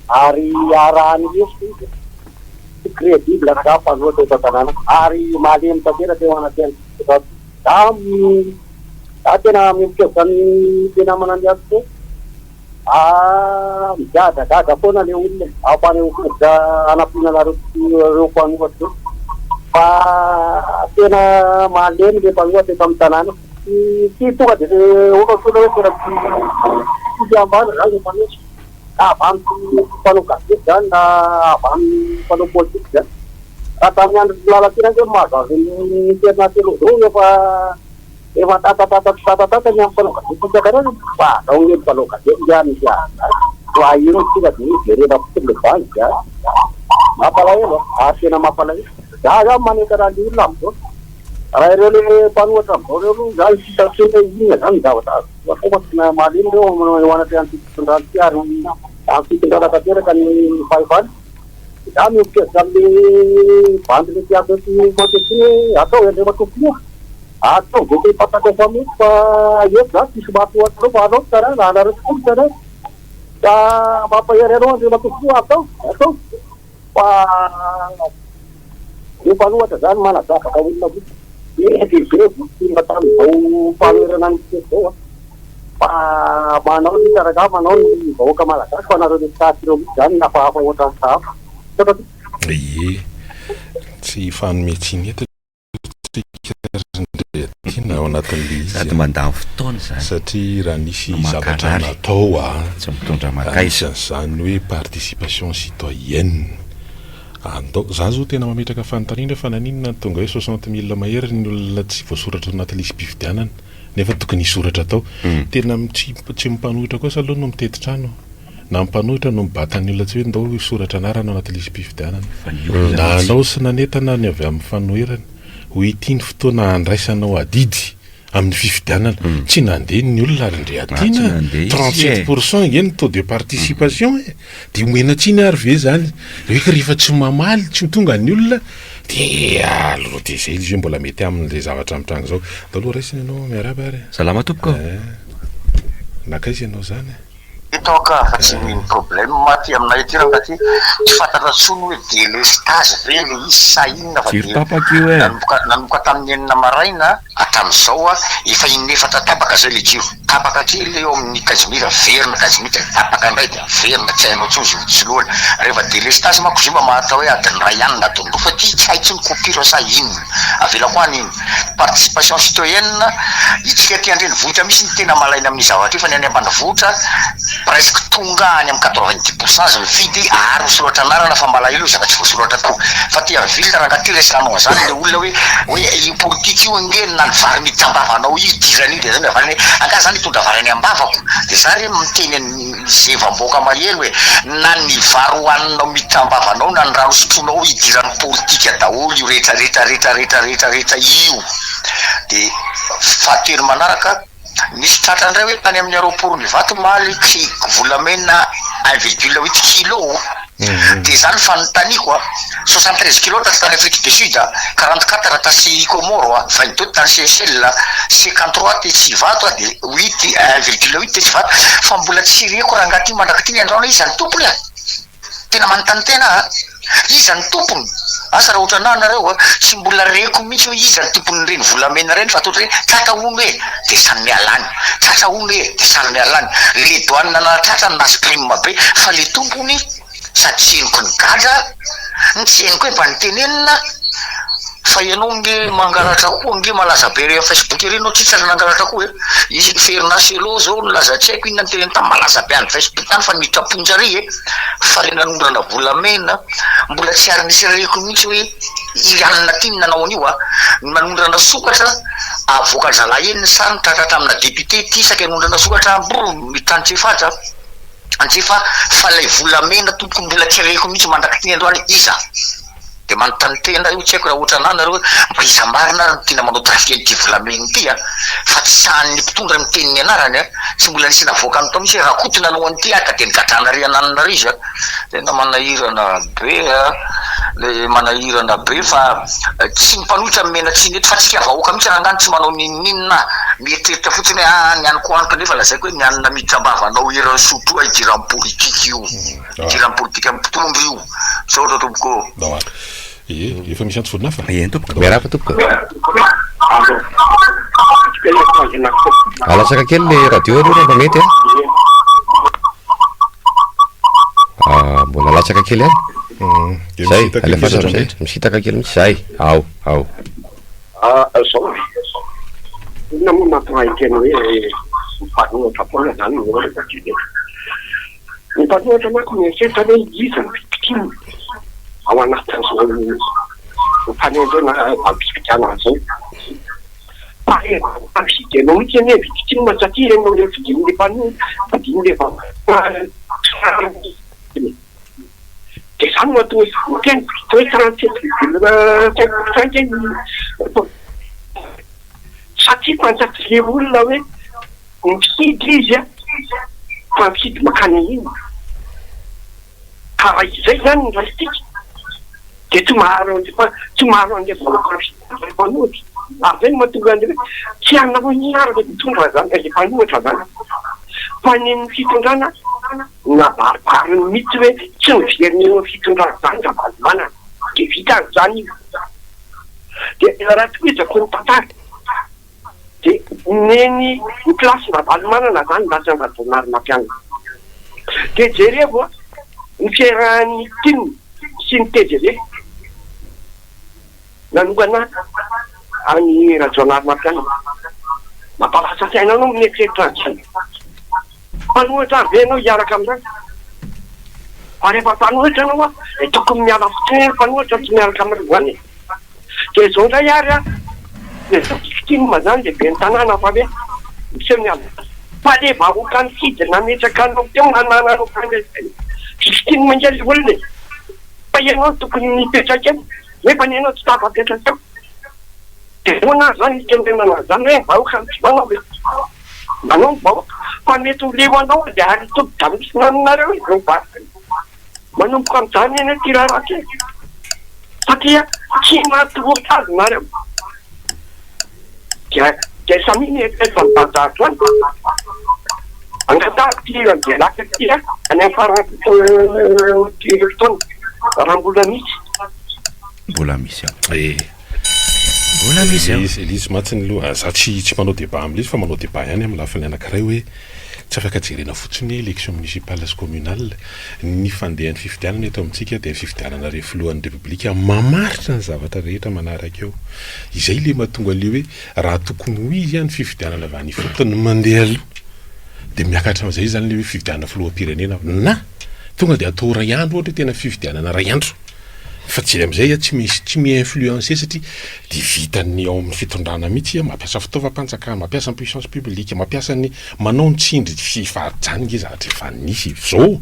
ary arahany izy crédible raha loatra eto tanàna ary malemy tantera teo anaty tena mimikevy zany tena manany azy te migadagaga foana le olona ampany da anapinanareo mpanohatro fa tena malemy le mpanohatra eto amin'ny tanàna ty tonga de ohatsona hoe tena tsy ambany zany le mpanohatra avy amin'ny mpanao gazety zany na avy amin'ny mpanao politika zany raha tamin'ny andro lalatina zany mahazo azy ny ternatelo zao efa tatatata ny amin'ny mpanao gazety sakarana fa azao ny mpanao gazety zany izy fa ino tsika de verena fotole banky mampalahelo ary tena mampalahelo za zany maneka raha le olona amizao raha ireo le mpanohatra amizao reo aloha za sisasina igna zany zavatra fomba tena malemy reo eo anaty antitondrano ty ary amfitondrana tanteraka ny fahivaly za miokeza amle bandy le tiako ety matesiny atao endre matopiny atao vete pataka fa mihitsy fa eto za tsisy matoatreo fa anao tsara raha nareo tokoly tsara ka mampahery anao andre matopiny atao fa io mpanohatra zany manazavaka olona mety be tonga tamizao mpamerana ny zao fa manao ny saraka manao ny vahoaka malagasy fa nareo le tasireo mihitsy zany nafahafa ohatrany sahafa tsy fanometsiny etiana ao anatin'le izy mandany fotoana zany satria raha nisy zavatra natao tsy mitondra makaisan'izany hoe participation citoyenne andao za zao tena mametraka fanontaniana fa naninona tonga hoe 60 000 mahery ny olona tsy voasoratra anaty lisy mpifidianana nefa tokony hisoratra tao tena tsy mimpanohitra kosa aloha no mitetitrano na mimpanohitra no mibatany olona tsy hoe ndao hisoratra anarana anaty lisy mpifidianana na anao sy nanetana ny avy amin'ny fanoherana ho itiany fotoana andraisanao adidy amin'ny fifidianana tsy nandeha ny olona ary ndre atiana 37% eny taux de participation dia omena tsiny ary ve zany rehefa rehefa tsy mamaly tsy mitonga ny olona dia aloha dia zay izy hoe mbola mety amin'le zavatra mitranga zao da aloha raisiny ianao miaraba ary salama tompoko nakaizy ianao zany itoka fa tsy mino problème maty aminay ty raha ty tsy fantatra tsony hoe délestage ve le izy sa inona fa nanomboka tamin'ny enina maraina hatramin'izao efa inefatra tabaka zay le jiro tabaka kely eo amin'ny kazimira verina kazimitra tabaka indray dia verina tsy hainao tsony zoloana rehefa délestage manko zio mba mahatao hoe adiny ray ihany na tondro fa ty tsy haitsy ny kopira sa inona avela koa an'iny participation citoyenne itsika ty andreny vohitra misy ny tena malaina amin'ny zavatra io fa ny any ambanivohitra presque tonga any amin'ny 90% zany vidy ary misoratra anarana fa malahelo zaka tsy voasoratra to fa ty avila raha ty resanao zany le olona hoe io politique io nge na ny vary mitambavanao io dirany de zany avariny anga zany tondra varany ambavako de zany miteny zevam-boaka mahely hoe na ny vary hoaninao mitambavanao na ny rano sotronao idirany politique daholo io rehetra io de fahatelo manaraka nisy tratrandray hoe tany amin'ny aéroport ny Vatomale volamena 1,8 kilo. De zany fanontaniako 73 kilo tany Afrique du Sud, 44 tasy Comoro, 22 tany Seychelles, 53 ty tsy vato de 1,8 ty tsy vato fa mbola tsy reko raha ngaty mandraka ty andrano izy ny tompony tena manontany tena izy ny tompony asa raha ohatra nareo tsy mbola reko mihitsy hoe izy ny tompony reny volamena reny fa totra hoe tratra ono hoe de samy mialany tratra ono hoe de samy mialany le douane na tratra nazy prime be fa le tompony sady tseniko ny gadra ny tseniko hoe mba nitenenina fa ianao nge mangalatra koa nge malaza be re Facebook ireny no tsitsy nangalatra koa hoe izy Fernacelo zao nolaza tsy haiko inona ny teneny tamy malaza be any Facebook tany fa mitraponjare fa le nanondrana volamena mbola tsy ary nisy reko mihitsy hoe ianina ty nanao an'io manondrana sokatra avoaka zalahy eny sany tratratra amina député ty isaky anondrana sokatra mitantsefa antsefa fa lay volamena tompoko mbola tsy reko mihitsy mandraky ty androany iza de manontany tena io tsy haiko raha ohatra nareo mba iza marina tena manao trafiky ty volamena ty fa tsy sahany mpitondra miteny ny anarany tsy mbola nisy navoaka ny tao misy raha koty nanao an'ity ka de nigadrana ry ananana izy tena manahirana be le manahirana be fa tsy mipanohitra mena tsy nety fa tsika vahoaka mihitsy raha ngany tsy manao ninina mietreritra fotsiny hoe niany koaniko nefa lazaiko hoe nianina mitambavanao eran'ny sotroa idiran'ny politika io idiran'ny politika mpitondro io zao ohatry tompoko efa misy antofonina fa tompoko miaraka tompoko alatsaka kely le radio aloha mba mety mbola alatsaka kely zay alefasa amizay misitaka kely mihitsy zay ao zao inona moa mampahitena hoe mipanohatra foana zany mipanohatra manko mieritreritra hoe iza ny victime ao anatin'izao mifanendrena ampisikana zao afidenao mihitsy eny hoe victime satria enao le fidiny le fidiny le de zany mahatonga tena hoe 37,5% satria manjatile olona hoe mifidy izy fa mifidy makany iny karaha izay zany ny raistika de tsy maharo an'le mpanohatra ary zay mahatonga an'le hoe tsy anona hoe niara le mitondra zany le mpanohatra zany fa ny fitondrana nabaribariny mihitsy hoe tsy miveriny fitondrana zany raha de vita zany de raha toezako ny tantara de neny ny plasy mavalimanana zany lasa vadonary mampianina de jerevo ny fiarahan'ny tiny sy ny TGV nanomana any rajonary mampianina mampalasa saina anao mieritreritra zany mpanohatra ary venao hiaraka amin'izany fa rehefa mpanohatra anao tokony miala fotsiny mpanohatra tsy miaraka amin'izany de zao ndray ary le victime zany le be ny tanàna fa hoe misy miala fa le vahoaka ny fidina metraka anao teo nanananao victime mangely olona fa ianao tokony mipetraka eny nefa ny ianao tsy tafapetraka teo de hoana zany itenenana zany hoe vahoaka ny fimanao hoe manao ny vahoaka fa mety ho leo anao de ary tobidamisy nanonareo izy no vasy manomboka amin'izany eny hoe tirara kely satria tsy mahatovoaka azy nareo de samy efa mibazary zany angatahako ty de laka ty any amin'ny farany taona raha mbola misy mbola misy Elise matsiny aloha za tsy manao débat amin'izy fa manao débat ihany amin'ny lafiny anankiray hoe tsy afaka jerena fotsiny élection municipale sy communale ny fandehan'ny fifidianana eto amintsika dia ny fifidianana refolohan'ny république mamaritra ny zavatra rehetra manaraka eo izay le mahatonga le hoe raha tokony ho izy ihany fifidianana avy any fotony mandeha aloha dia miakatra amin'izay zany le hoe fifidianana filoham-pirenena na tonga dia atao ray andro ohatra tena fifidianana ray andro fa tsy amin'izay tsy mi-influencer satria dia vitany ao amin'ny fitondrana mihitsy mampiasa fitaovam-panjakana mampiasa ny puissance publique mampiasa ny manao ny tsindry fifarijana izy zahatra efa nisy zao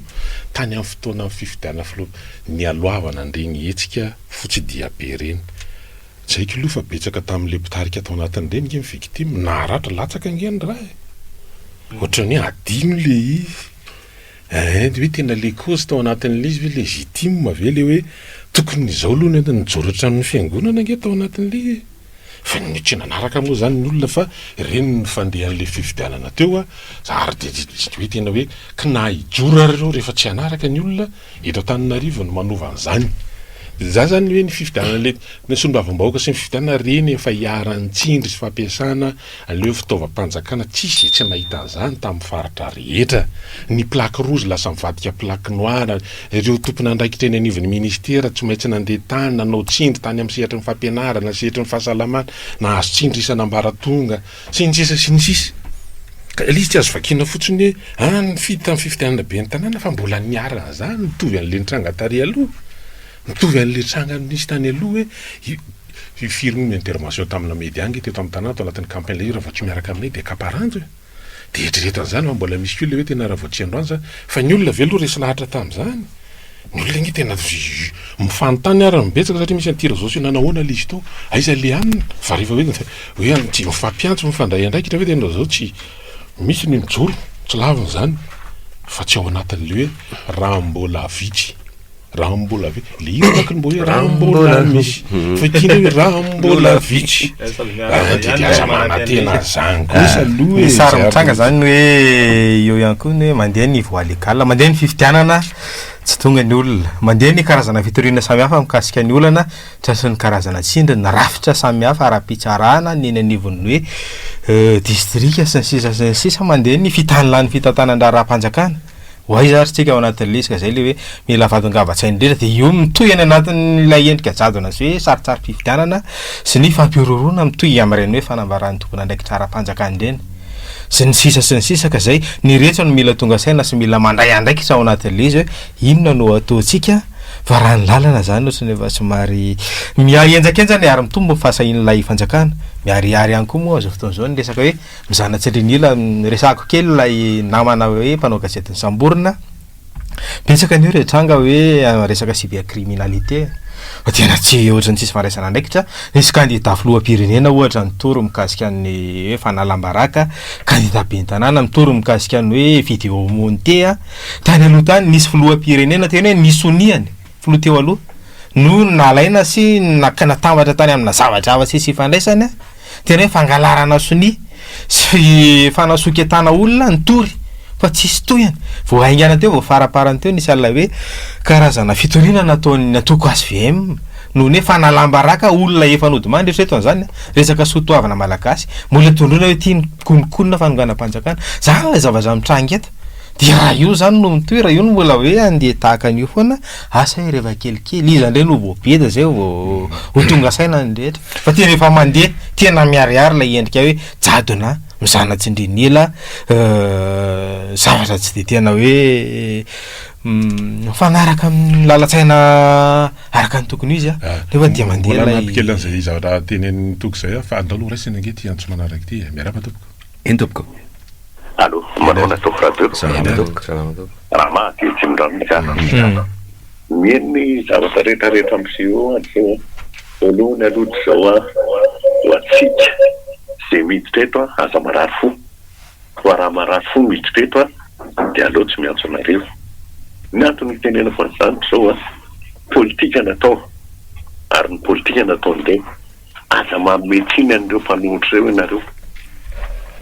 tany amin'ny fotoana amin'ny fifidianana filoha ny aloavana an'ireny hetsika fotsidia be reny zay kiloha fa betsaka tamin'le mpitarika atao anatin'ireny nge victime naharatra latsaka ngeny raha ohatrany adino le izy hoe tena le cause tao anatin'le izy hoe legitime ve le hoe tokony izao aloha ny nijoratra amin'ny fiangonana nge tao anatin'le fa tsy nanaraka moa zany ny olona fa ireny ny fandehan'le fifidianana teo ary de hoe tena hoe kina hijora reo rehefa tsy hanaraka ny olona eto Antananarivo no manova an'izany za zany hoe ny fifidianana le ny sondavam-bahoaka sy ny fifidianana reny efa hiaran'ny tsindry sy fampiasana an'leo fitaovam-panjakana tsisy tsy nahita an'izany tamin'ny faritra rehetra ny plaque rouge lasa mivadika plaque noire ireo tompona andraikitra eny anivon'ny ministera tsy maintsy nandeha tany nanao tsindry tany amin'ny sehatry ny fampianarana sehatry ny fahasalamana nahazo tsindry isan'ambaratonga sy ny sisa sy ny sisa ka izy tsy azo vakina fotsiny hoe ny fifidianana be ny tanàna fa mbola niarana zany mitovy an'le nitranga tary aloha mitovy an'le tranga nisy tany aloha hoe firy ny intervention tamina media angy teto amin'ny tanàna tao anatin'ny campagne le raha vao tsy miaraka aminay de kaparanjo de eritreretan'izany fa mbola misy olona hoe tena raha vao tsy androany fa ny olona ve aloha resy lahatra tamin'izany ny olona nge tena mifanontany ary mibetsaka satria misy an'ty réseaux sociaux nanahoana le izy to aiza le aminy fa rehefa hoe tsy mifampiantso mifandray andraikitra hoe tena zao tsy misy ny mijoro tsy laviny zany fa tsy ao anatin'le hoe raha mbola vitry raha mbola ve le io makiny hoe raha mbola misy fa kina hoe raha mbola vitry de aza manatena zany kosa aloha ny sary mitranga zany hoe eo ihany koa ny hoe mandeha ny voie légale mandeha ny fifidianana tsy tonga ny olona mandeha ny karazana fitoriana samihafa mikasika ny olana trasy ny karazana tsindry ny rafitra samihafa ara-pitsarana ny eny anivon'ny hoe distrika sy ny sisa mandeha ny fitanilany fitantanandraha-panjakana hoaiza ary tsika ao anatin'le izy ka zay le hoe mila vadongava-tsainy indrindra de io mitohy any anatin'ilay endrika jadona sy hoe saritsary fifidianana sy ny fampiororona mitohy amin'ireny hoe fanambarany tokony andraikitra ara-panjakany ireny sy ny sisa ka zay ny rehetra no mila tonga saina sy mila mandray andraikitra ao anatin'le izy hoe inona no ataontsika fa raha ny lalana zany ohatrany efa somary mienjakenjany ary mitombo fahasahin'ilay fanjakana miariary ihany koa moa azo fotoan'izao ny resaka hoe mizanatsy rinila resako kely ilay namana hoe mpanao gazetiny Samborina betsaka ny hoe rehetranga hoe resaka cybercriminalité fa tena tsy ohatrany tsisy fandraisana andraikitra nisy candidat filoham-pirenena ohatra nitoro mikasika ny hoe fanalambaraka candidat be ny tanàna mitoro mikasika ny hoe vidéo monté tany aloha tany nisy filoham-pirenena tena hoe nisoniany filoha teo aloha no nalaina sy natambatra tany amina zavatra sy fandraisany tena hoe fangalarana soni sy fanasoketana olona nitory fa tsisy toyany vao aingana teo vao faraparany teo nisy alina hoe karazana fitoriana nataony atoko SVM no ne fanalambaraka olona efa nodimandry eto an'izany resaka sotoavana malagasy mbola tondrona hoe tia konikonina fanonganam-panjakana zany la zavatra mitranga eto de raha io zany no mitoera io no mbola hoe andeha tahaka an'io foana asa rehefa kelikely izy andray no voabeda zay ho tonga saina ny rehetra fa tena efa mandeha tena miariary la endrika hoe jadona mizanatsy indrinila zavatra tsy de tena hoe fanaraka amin'ny lalatsaina araka ny tokony izy nefa dia mandeha nampikely an'izay zavatra tenen'ny toko zay fa andalo raisina ange ty antso manaraka ty miarapa tompoko eny tompoko allo manona toko radio raha mahaty mindrano mieny zavatra rehetrarehetra am'zio azao voalohany aloha zao atsika zay miditra eto aza marary fo fa raha marary fo miditra eto de aleo tsy miantso anareo ny antony tenena fa zany zao politika natao ary ny politika natao ndray aza mametiny an'ireo mpanohitra ireo ianareo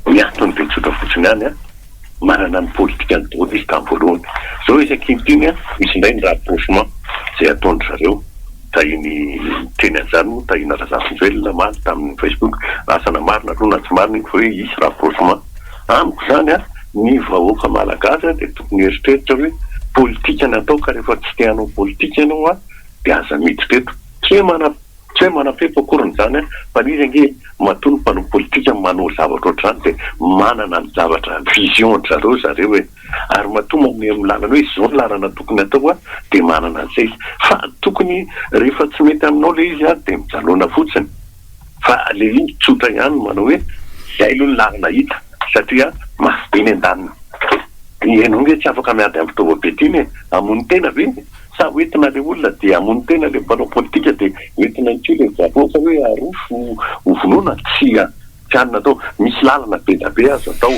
ny antony de tsotra fotsiny any manana ny politika ny dolo izy tamin'ny voalohany zao isankintiny misy indray ny rapprochement zay ataondry zareo tahiny teny an'izany moa tahina Razafinvelona maly tamin'ny Facebook asana marina aloha na tsy marina fa hoe isy rapprochement amiko zany ny vahoaka malagasy de tokony eritreritra hoe politika natao ka rehefa tsy te hanao politika ianao de aza miditra eto tsy hoe manafepo akoriny zany fa izy ange matoa ny mpanao politika manao zavatra ohatrany de manana ny zavatra vision zareo hoe ary matoa manome amin'ny lalana hoe zao ny lalana tokony atao de manana an'izay fa tokony rehefa tsy mety aminao le izy de mijalona fotsiny fa le iny tsotra ihany manao hoe zay aloha ny lalana hita satria mafy be ny an-danina ianao nge tsy afaka miady amin'ny fitaovam-piadina amony tena ve sa hoentina le olona de amony tena le mpanao politika de hoentina ntsy le vahoaka hoe arofo hovonoana tsy anona atao misy lalana be da be azo atao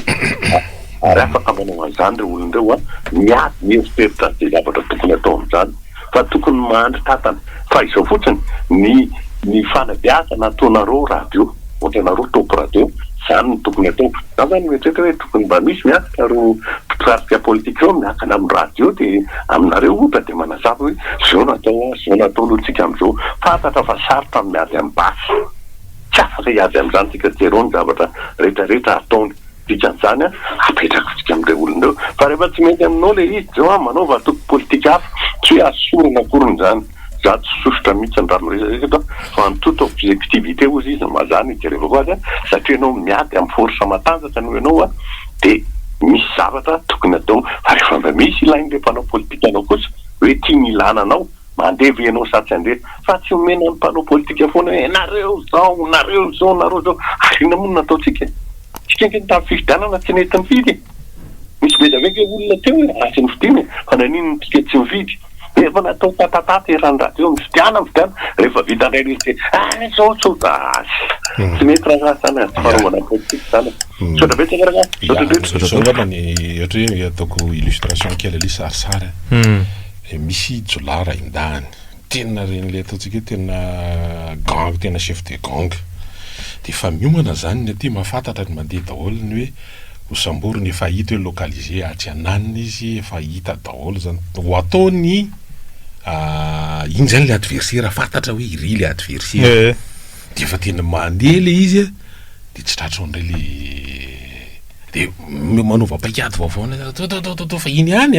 ary afaka manao an'izany reo olon'ireo a miady mieritseritra zay zavatra tokony atao amin'izany fa tokony mandry tatana fa izao fotsiny ny fanabeazana ataonareo radio ohatranareo topo radio zany no tokony atao za zany mietrehitra hoe tokony mba misy miakatra ro mpitarika politika eo miakana amin'ny radio dia aminareo ohatra dia manazava hoe zao natao lotsika amin'izao fantatra fa sarotra miady amin'ny basy tsy afaka hiady amin'izany tsika jerony zavatra rehetrarehetra ataony dikan'izany a apetraka tsika amin'ireo olon'ireo fa rehefa tsy mety aminao le izy zao a manaova toko politika hafa tsy hoe asorana akoron'izany za tsy sosotra mihitsy ny rano rehetrarehetra fa ny toute objectivité ozy izy mazany ijerevako azy a satria ianao miady amin'ny forsa matanjaka no ianao a dia misy zavatra tokony atao fa rehefa mba misy ilain'le mpanao politika anao kosa hoe tia ny ilana anao mandevy ianao satsy andrery fa tsy omena ny mpanao politika foana hoe nareo zao arina mono nataotsika tsika ny tamin'ny fifidianana tsy nety mifidy misy bezaveka olona teo hoe asy ny fidiny fa nanino tsika tsy mifidy efa natao tatatata erandradio mifidiana rehefa vita ndray izy zao tsy mety raha sana farovana politika zany sotra betsaka raha ohatra hoe ataoko illustration kely ali sarisary misy jolara indany tena ren'le ataotsika tena gang tena chef de gang dia fa miomana zany ny aty mahafantatra ny mandeha daholo ny hoe hosamborony efa hita hoe localisé atsy ananina izy efa hita daholo zany ho ataony iny zany le adversaire fantatra hoe iry le adversaire dia efa tena mandeha le izy a dia tsy tratron'ray le dia manova paikady vaovaona fa iny hany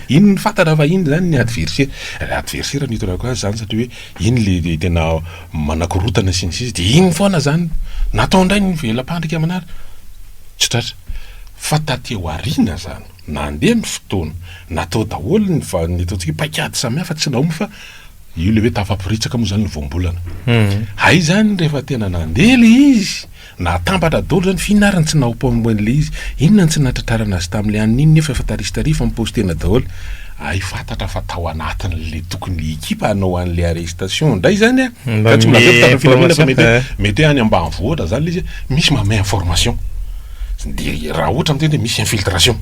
iny ny fantatra fa iny zany ny adversaire ny hitorako azy zany satria hoe iny le tena manakorotana sy ny sisy dia iny foana zany natao indray ny velam-pandrika amanary tsy tratra fa taty ho arina zany nandeha amin'ny fotoana natao daholo ny ataontsika paikady samihafa tsy naomy fa io le hoe tafaporitsaka moa zany ny voambolana hay zany rehefa tena nandeha le izy natambatra daholo zany fihinarany tsy nahopamoan'le izy inona tsy natratrarana azy tamin'le an'iny nefa efa taristarifa mipostena daholo ay fantatra fa tao anatin'le tokony ekipa anao an'le arrestation ndray zany a fa tsy mila filamina fa mety hoe any ambanivohitra zany le izy misy mamay information dia raha ohatra am'teny hoe misy infiltration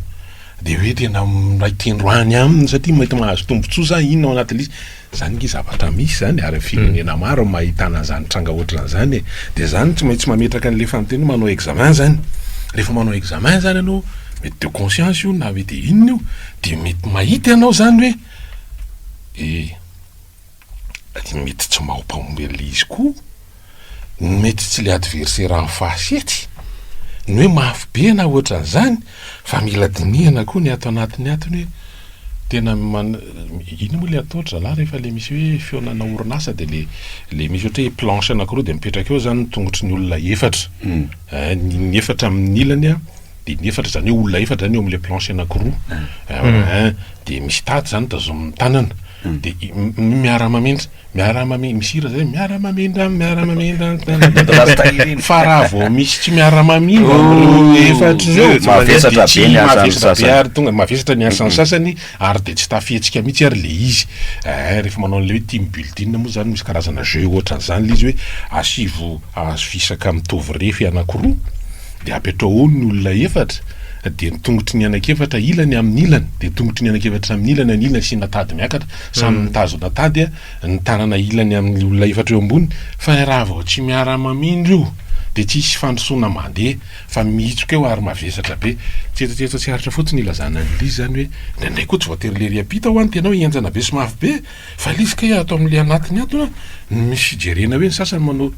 dia hoe tena ray tendroany aminy satria mety mahazo tombotsoa zany inona ao anatin'izy zany nge zavatra misy zany ary firenena maro mahitana zany tranga ohatran'izany dia zany tsy maintsy mametraka an'le fanonteny manao examen zany rehefa manao examen zany anao mety de conscience io na hoe dia inona io dia mety mahita ianao zany hoe mety tsy mahompamombel'le izy koa mety tsy le adversaire amin'ny fahasety ny hoe mafy be na ohatran'izany fa mila dinihana koa ny ato anatiny atony hoe tena ino moa le ataotra zalahy rehefa le misy hoe fionana orinasa dia le misy ohatra hoe planche anankiroa dia mipetraka eo zany tongotry ny olona efatra ny efatra amin'ny ilany a dia ny efatra zany hoe olona efatra zany eo amin'le planche anankiroa dia misy tady zany tazomin'ny tanana dia miara-mamendra misy hira zay miara-mamendra fa raha vao misy tsy miara-mamindra efatra zao tonga mavesatra ny asany sasany ary dia tsy tafihetsika mihitsy ary le izy rehefa manao an'le hoe team building moa zany misy karazana jeu ohatran'izany le izy hoe asivo azo fisaka mitovy refy anankiroa dia apetrao ny olona efatra dia tongotry ny anakefatra ilany amin'ny ilany dia tongotry ny anakefatra amin'ny ilany ny ilany sy natady miakatra samy mitazo natady ny tanana ilany amin'ny olona efatra eo ambony fa raha vao tsy miara-mamindra io dia tsy isy fandrosoana mandeha fa mihitsoka eo ary mavesatra be tsetratsetra tsy haritra fotsiny ilazana an'le izy zany hoe ndraindray koa tsy voatery le riapita ho any tenao hianjana be sy mafy be fa lizy ka ato amin'le anatiny ato misy fijerena hoe ny sasany manao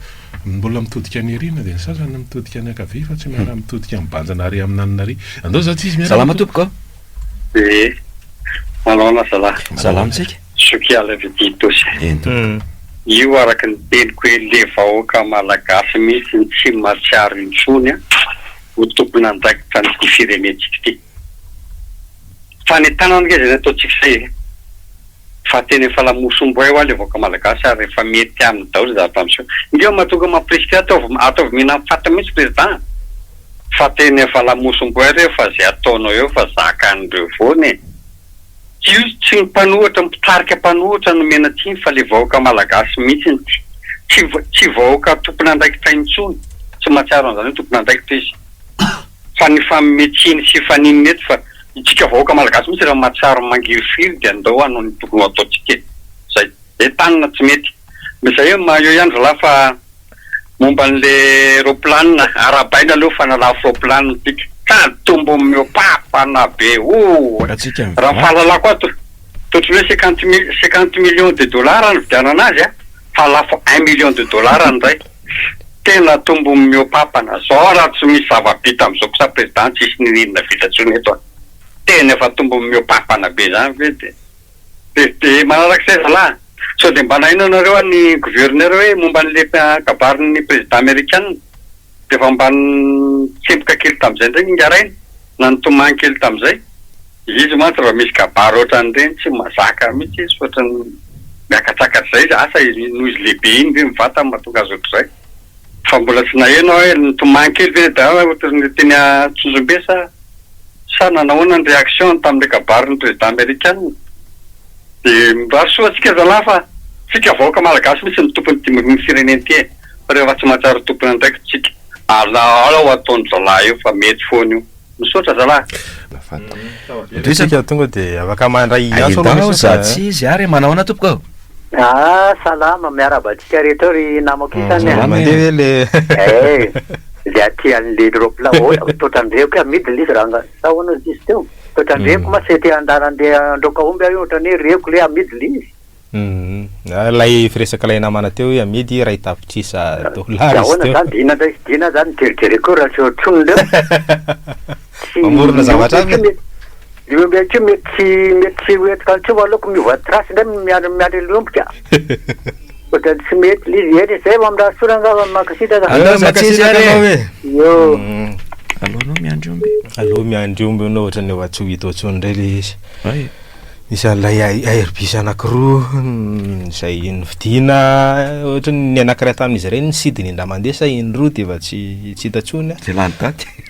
mbola mitodika any arina dia ny sasany mitodika any ankavia fa tsy miara mitodika mibanjana ary amin'anina ary andao za tsy izy miara salama tompoko manao zalahy salamtsika sokiala vititosy io araka ny teniko hoe le vahoaka malagasy mihitsy ny tsy mahatsiaro intsony a ho tokony andraikitra ny firenetsika ty fa ny tanana nge zay ataotsika zay fa tena efa lamosomboay ho ale vahoaka malagasy ary efa mety aminy daholo zavatra am'seo ndio mahatonga mampresika ataovy mihina mifata mihitsy président fa tena efa lamosomboay rehefa zay ataonao eo fa zakan'ireo foana tsy mpanohatra mitarika mpanohatra no mena tiny fa le vahoaka malagasy mihitsy tsy vahoaka tompony andraikitra intsony tsy mahatsiaro an'izany hoe tompony andraikitra izy fa ny fametsiny sy fanininy eto fa itsika vahoaka malagasy mihitsy raha mahatsara mangiry dia andao hanao ny tokony ataotsika zay tanina tsy mety misy eo eo ihany zalahy fa momba an'le roplanina arabaina aleo fanalafo roplanina tika ka tombo miopapana be raha fahalalako ato totrany hoe 50 millions de dollars ny vidianana azy fa lafo 1 million de dollars an'izay tena tombo miopapana zao raha tsy misy zava-bita amin'izao kosa président tsisy nirinina vitantsony eto tena efa tombo miopapana be zany ve de manarak'izay zalahy so de mba naino anareo ny gouverneur hoe momba an'le kabarin'ny président américain de efa mba tsempoka kely tam'izay ndray ingarainy na nitomahy kely tam'izay izy mantsy raha misy kabary ohatran'ireny tsy mazaka mihitsy izy ohatrany miakatsakatr'izay asa noho izy lehibe iny ve mivata mahatonga azy ohatr'izay fa mbola tsy naheno hoe nitomahy kely ve da ohatran'ny teny Tsonjombe sa nanahoana ny réaction tamin'le kabarin'ny président américain de mba soa atsika zalahy fa tsika vahoaka malagasy misy ny tompony ny fireneny ty fa rehefa tsy mahatsara tompony andraiky tsika alao ataony zalahy io fa mety foana io misaotra zalahy Isika tonga de afaka mandray tsy izy ary manahoana tompoko salama miarabatsika reto ry namako isany mandeha le le aty an'le ropla toetrandreko amidy izy raha sahoana izy teo toetrandreko masety andaran'le androka omby io ohatrany hoe reko le amidy le izy lay firesaka lay namana teo hoe amidy ray tapitrisa dollar izy teo zany dina zany jerijereko raha tsy ohatrony leo mamorona zavatra mety mety oetika tsy aloko mivoatrasy ndray miandry liompika ohatrany tsy mety lizy eny zay mamraha soranga makasita yo aloha miandry omby anao ohatrany efa tsy ho hita ohatsony ndray le izy misy an'ilay airbus anakiroa zay nividiana ohatrany ny anakiray tamin'izy ireny ny sidiny indra mandeha sa indroa de efa tsy hitantsony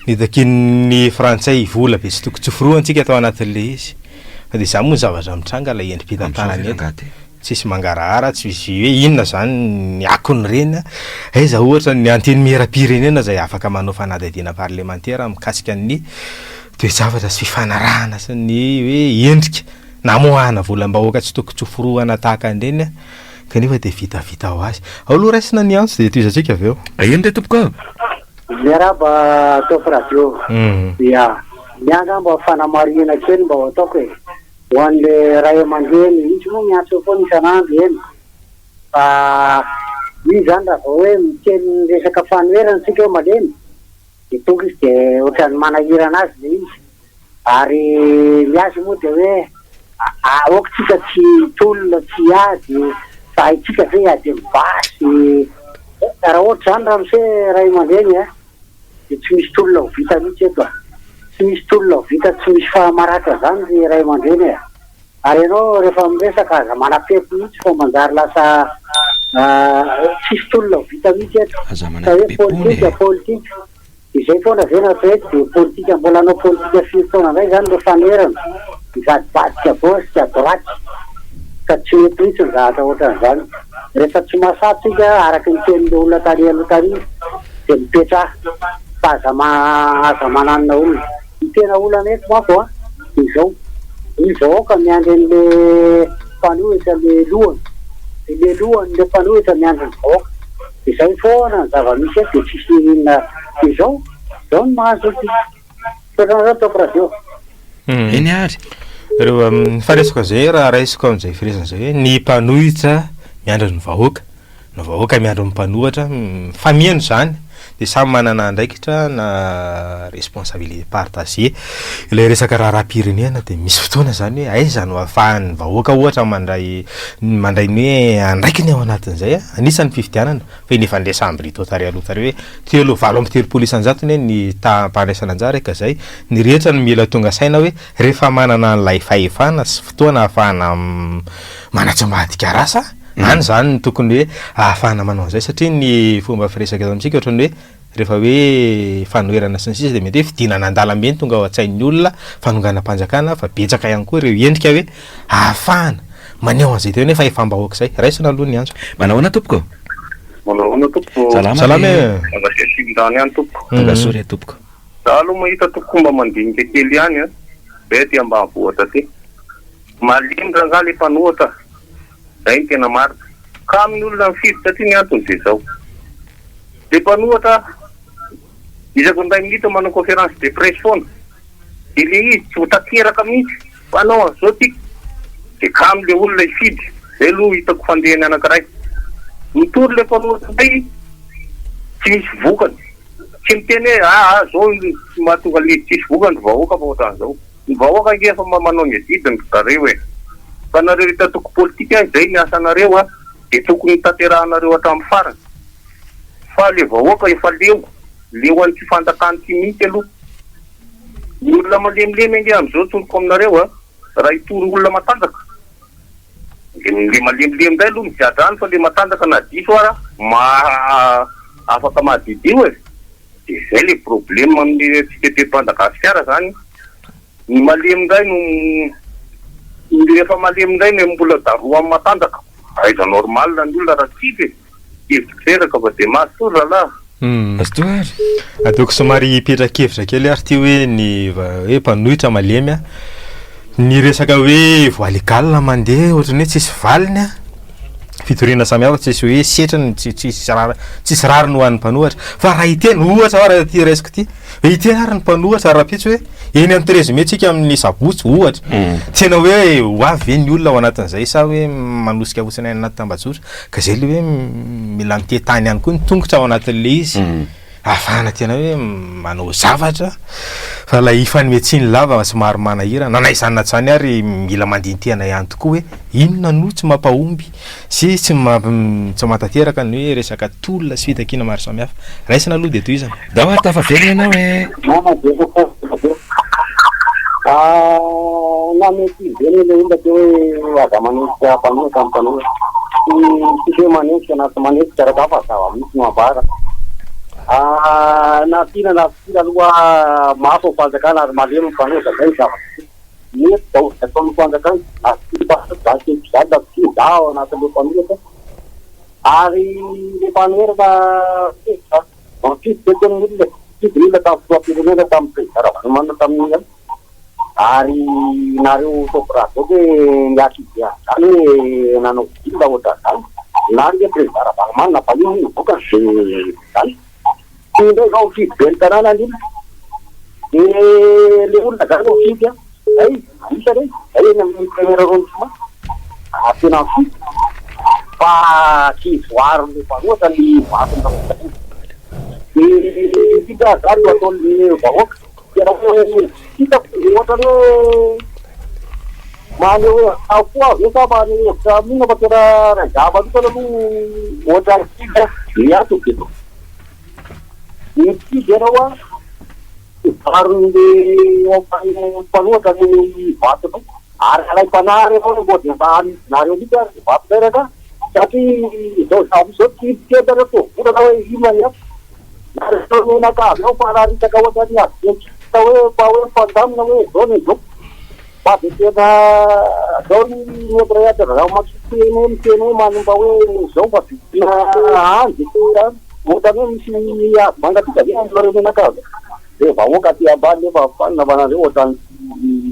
nitakin'ny frantsay vola be sy toko tsoforoa antsika atao anatin'le izy fa de za moa zavatra mitranga lay endrim-pitantanany eto tsisy mangarahara tsy misy hoe inona zany ny akony reny aiza ohatra ny anteny miera-pirenena zay afaka manao fanadihadiana parlementaire mikasika ny toe-javatra sy fifanarahana sy ny hoe endrika namoahana volam-bahoaka tsy toko tsoforoana tahaka andreny kanefa de vitavita ho azy aloha raisina ny antso de toizatsika avy eo eny re tompoko miaraba ataoko radio ya miangamba fanamarihana kely mba ho ataoko ho an'le ray aman-dreny izy moa miantso foana isan'andro eny fa izy zany raha vao hoe miteny resaka fanoerana tsika hoe malemy de tonga izy de ohatrany manahirana azy le izy ary miazy moa de hoe aokatsika tsy tolona tsy ady fa itsika ve ady mibasy raha ohatra zany raha mise ray aman-dreny de tsy misy tolona ho vita mihitsy eto tsy misy tolona ho vita tsy misy fahamaratra zany ry ray aman-dreny ary ianao rehefa miresaka aza manapeko mihitsy fa manjary lasa tsisy tolona ho vita mihitsy eto fa hoe politika izay foana ve natao eto de politika mbola anao politika firy-taona ndray zany le fanerana mivadibadika gauche sy à droite ka tsy mety mihitsy ny zavatra ohatran'izany rehefa tsy mahasatsika araky ny tenin'le olona tary aloha tary de mipetraha fa aza mananina olona ny tena olana eto mako izao ka miandry an'le mpanohitra le lohany de le lohany le mpanohitra miandry ny vahoaka de zay foana ny zava-misy eto de tsisy inona izao ny mahazo toetrana taoko radio eny ary reo faresako zay raha raisiko am'izay firesana zay hoe ny mpanohitra miandro ny vahoaka ny vahoaka miandro ny mpanohatra famihano zany de samy manana andraikitra na responsabilité partagée ilay resaka raha-pirenena de misy fotoana zany hoe aiza no ahafahan'ny vahoaka ohatra mandray ny hoe andraikiny ao anatin'izay anisan'ny fifidianana fa nefa nle sambrito tary aloha tary hoe telo valo amby telopolo isan-jatony ny tampandraisana anjara ka zay ny rehetra no mila tonga saina hoe rehefa manana n'lay fahefana sy fotoana ahafahana manatsambadika rasa any zany tokony hoe ahafahana manao an'izay satria ny fomba firesaka eto amitsika ohatrany hoe rehefa hoe fanoherana sy ny sisa de mety hoe fidinana an-dalambe ny tonga ao an-tsain'ny olona fanonganam-panjakana fa betsaka ihany koa ireo endrika hoe ahafahana maneho an'izay teo hoe fa efam-bahoaka zay raisina aloha ny antso manahoana tompoko manahoana tompoko salama angasesindany any tompoko angasory tompoko za aloha mahita tokomba mandinika kely ihany a be ty ambanivohitra ty malemy rangaha le mpanohatra zay ny tena marika ka amin'ny olona mifidy ty ny antony zay zao le mpanohatra izako nday minitra manao conférence de presse foana de le izy tsy ho tateraka mihitsy fa anao azao tiky de ka am'le olona hifidy zay aloha hitako fandehany anankiray mitory le mpanohatra zay tsy misy vokany tsy miteny hoe zao mahatonga le tsisy vokany vahoaka fa ohatran'izao ny vahoaka nge efa manao ny azidiny zareo e fa nareo hitatoko politika zay ny asanareo a de tokony taterahanareo hatramin'ny farany fa le vahoaka efa leo any tsy fantakany tsy mihitsy aloha ny olona malemilemy ange am'izao tsoroko aminareo a raha hitory olona matanjaka le malemilemy nday aloha mijadrany fa le matanjaka na diso ara afaka mahadidio e de zay le problème amin'ny fiteteam-pandagasikara zany ny malemy nday no rehefa malemy nday no mbola daroa amin'ny matanjaka aiza normal ny olona raha tsipy evitreraka fa de mahasola lah ataoko somary hipetra-kevitra kely ary ty hoe ny hoe mpanohitra malemy a ny resaka hoe voalikala mandeha ohatrany hoe tsisy valiny a fitoriana samihafa tsisy hoe setrany tsisy rariny ho an'ny mpanohatra fa raha hiteny ohatra raha ty resiko ty hiteny ary ny mpanohatra raha-pitsy hoe eny amin'ny trézumé tsika amin'ny sabotsy ohatra tena hoe hoavy ve ny olona ao anatin'izay sa hoe manosika fotsiny any anaty tambajotra ka zay le hoe mila mitetany ihany koa ny tongotra ao anatin'le izy ahafahana tena hoe manao zavatra fa la ifanimetsiny lava somary manahira nanaizany natsany ary mila mandintena ihany tokoa hoe inona no tsy mampahomby sy tsy matateraka ny hoe resaka tolona sy fitakina maro samihafa raisina aloha de toy izany da ho tafavelona ianao hoe namety zeny le olona te hoe aza manesika mpanohitra amin'ny mpanohitra tsy hoe manesika anaty manesika raha fa zava misy no ambara na tina aloha mafy fanjakana ary malemy mpanohitra zay zavatra mety zao ataon'ny fanjakana atypizada fida ao anatin'le mpanohitra ary le mpanohitra mampity de teny olona fidirila tamin'ny fotoam-pirenena tamin'ny président tamin'ny ary nareo topiraha zao hoe miakidia zany hoe nanao vidila ohatra zany na le président rahamanina fa iny voka zany indray zao fidy be ny tanàna any iny de le olona zany o fidy a ay isa rey ay eny amin'ny premier arrondissement tena fidy fa kivoary le mpanohatra ny vatona de fida zany no ataon'ny vahoaka tena hoe hitako ohatrany hoe many hoe afoa avy sa many hevitra mihina fa tena rajava nitana aloha ohatra fidy miato keto ny fidy anao a varon'le mpanohatra ny vatona ary alay mpanary anao mbo de nareo mihitsy ary vato reraka satria zao zao tsy tentana tovolana hoe imany ato nareonakavy ao fa raharitaka ohatrany avyta hoe fa hoe fandamina hoe zao ny zao fa de tena zao ny metrayatra raha makiteny miteny hoe manimba hoe zao fa vitina andy ohatrany hoe misy avy mangatika ve am'lareonakavy de vahoaka ty ambany efa fanina vanareo ohatrany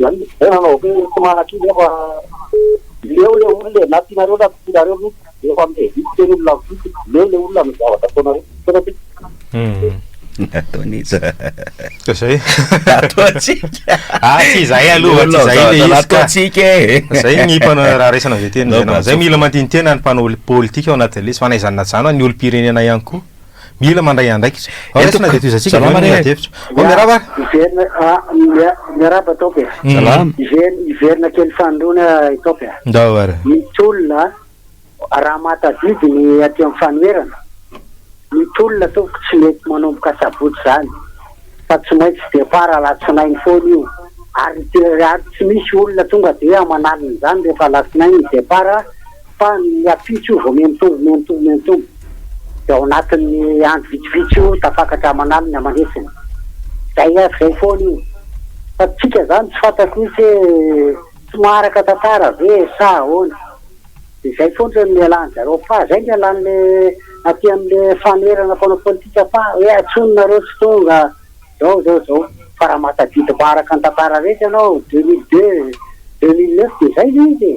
zay nanao hoe tsy manakily efa leo le olona na tianareo na tianareo mihitsy efa mle vity teny olona vity leo le olona amin'ny zavatra ataonareo tena ty ataon'izy ka zay ataotsika tsy zay aloha tsy zay le izy ka zay ny mpanao raha raisana avy teny zay zay mila mandinitena ny mpanao politika ao anatin'le izy fanaizany natsano ny olo-pirenena ihany koa mila mandray andraikitra raisina de toizatsika miaraba taope iverina kely fandrona taope ndao misy olona raha matadidy ny aty amin'ny fanoerana misy olona taoko tsy mety manomboka sabotsy zany fa tsy maintsy depart alatsinainy foana io ary tsy misy olona tonga de amanaliny zany rehefa alatsinainy depart fa miapitsy io vao mientombo de ao anatin'ny andro vitsivitsy io tafakatra amanaliny amanesiny zay avy zay foana io fa tsika zany tsy fantako misy tsy maharaka tantara ve sa ahoana de zay foana ny mialany zareo fa zay ny alan'le aty am'le fanerana mpanao politika fa hoe atsononareo tsy tonga zao fa raha matadita baraka ny tantara rehetra ianao 2002 2009 de zay izy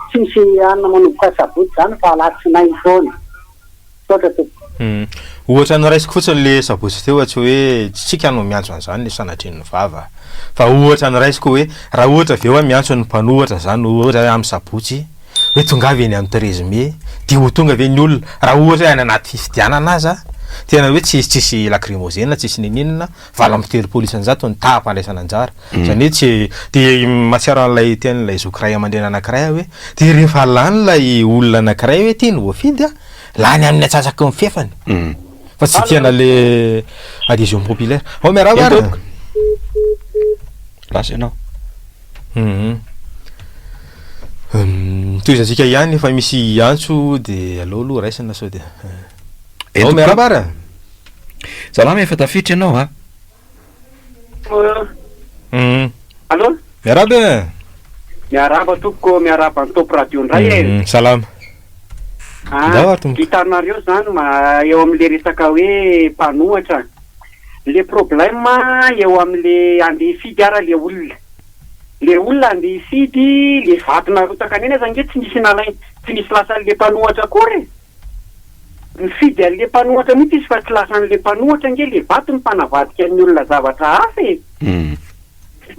tsy misy anina manomboka sabotsy zany fa alatsy 9 taona sotra to ohatra ny raisiko fotsiny le sabotsy teo tsy hoe tsika no miantso an'izany le sanatrin'ny vava fa ohatra ny raisiko hoe raha ohatra aveo a miantso ny mpanohatra zany ohatra amin'ny sabotsy hoe tonga avy eny amin'ny 13 mai de ho tonga avy ny olona raha ohatra any anaty fifidianana aza tena hoe tsisy lacrymogène tsisy ninina vala amin'ny telopolo isanjato ny taham-pandraisana anjara zany hoe tsy de matsiaro an'ilay tean'ilay zokiray aman-dreny anankiray hoe de rehefa lany lay olona anankiray hoe teny voafidy a lany amin'ny atsasaky ny fiefany fa tsy tiana le adhésion populaire ao miaraba lasa ianao toizantsika ihany efa misy antso de aleo aloha raisina sao de ao miarabara salama efa tafiditra ianao a allo miaraba miaraba toko miaraba ny topo radio ndray salama hitanareo zany eo am'le resaka hoe mpanohatra le problème eo am'le andeha hifidy ara le olona andeha hifidy le vatonareo takaneny aza nge tsy misy nalainy tsy misy lasan'le mpanohatra kory mifidy an'le mpanohatra mihitsy izy fa tsy lasan'le mpanohatra nge le vato ny mpanavadika ny olona zavatra hafa e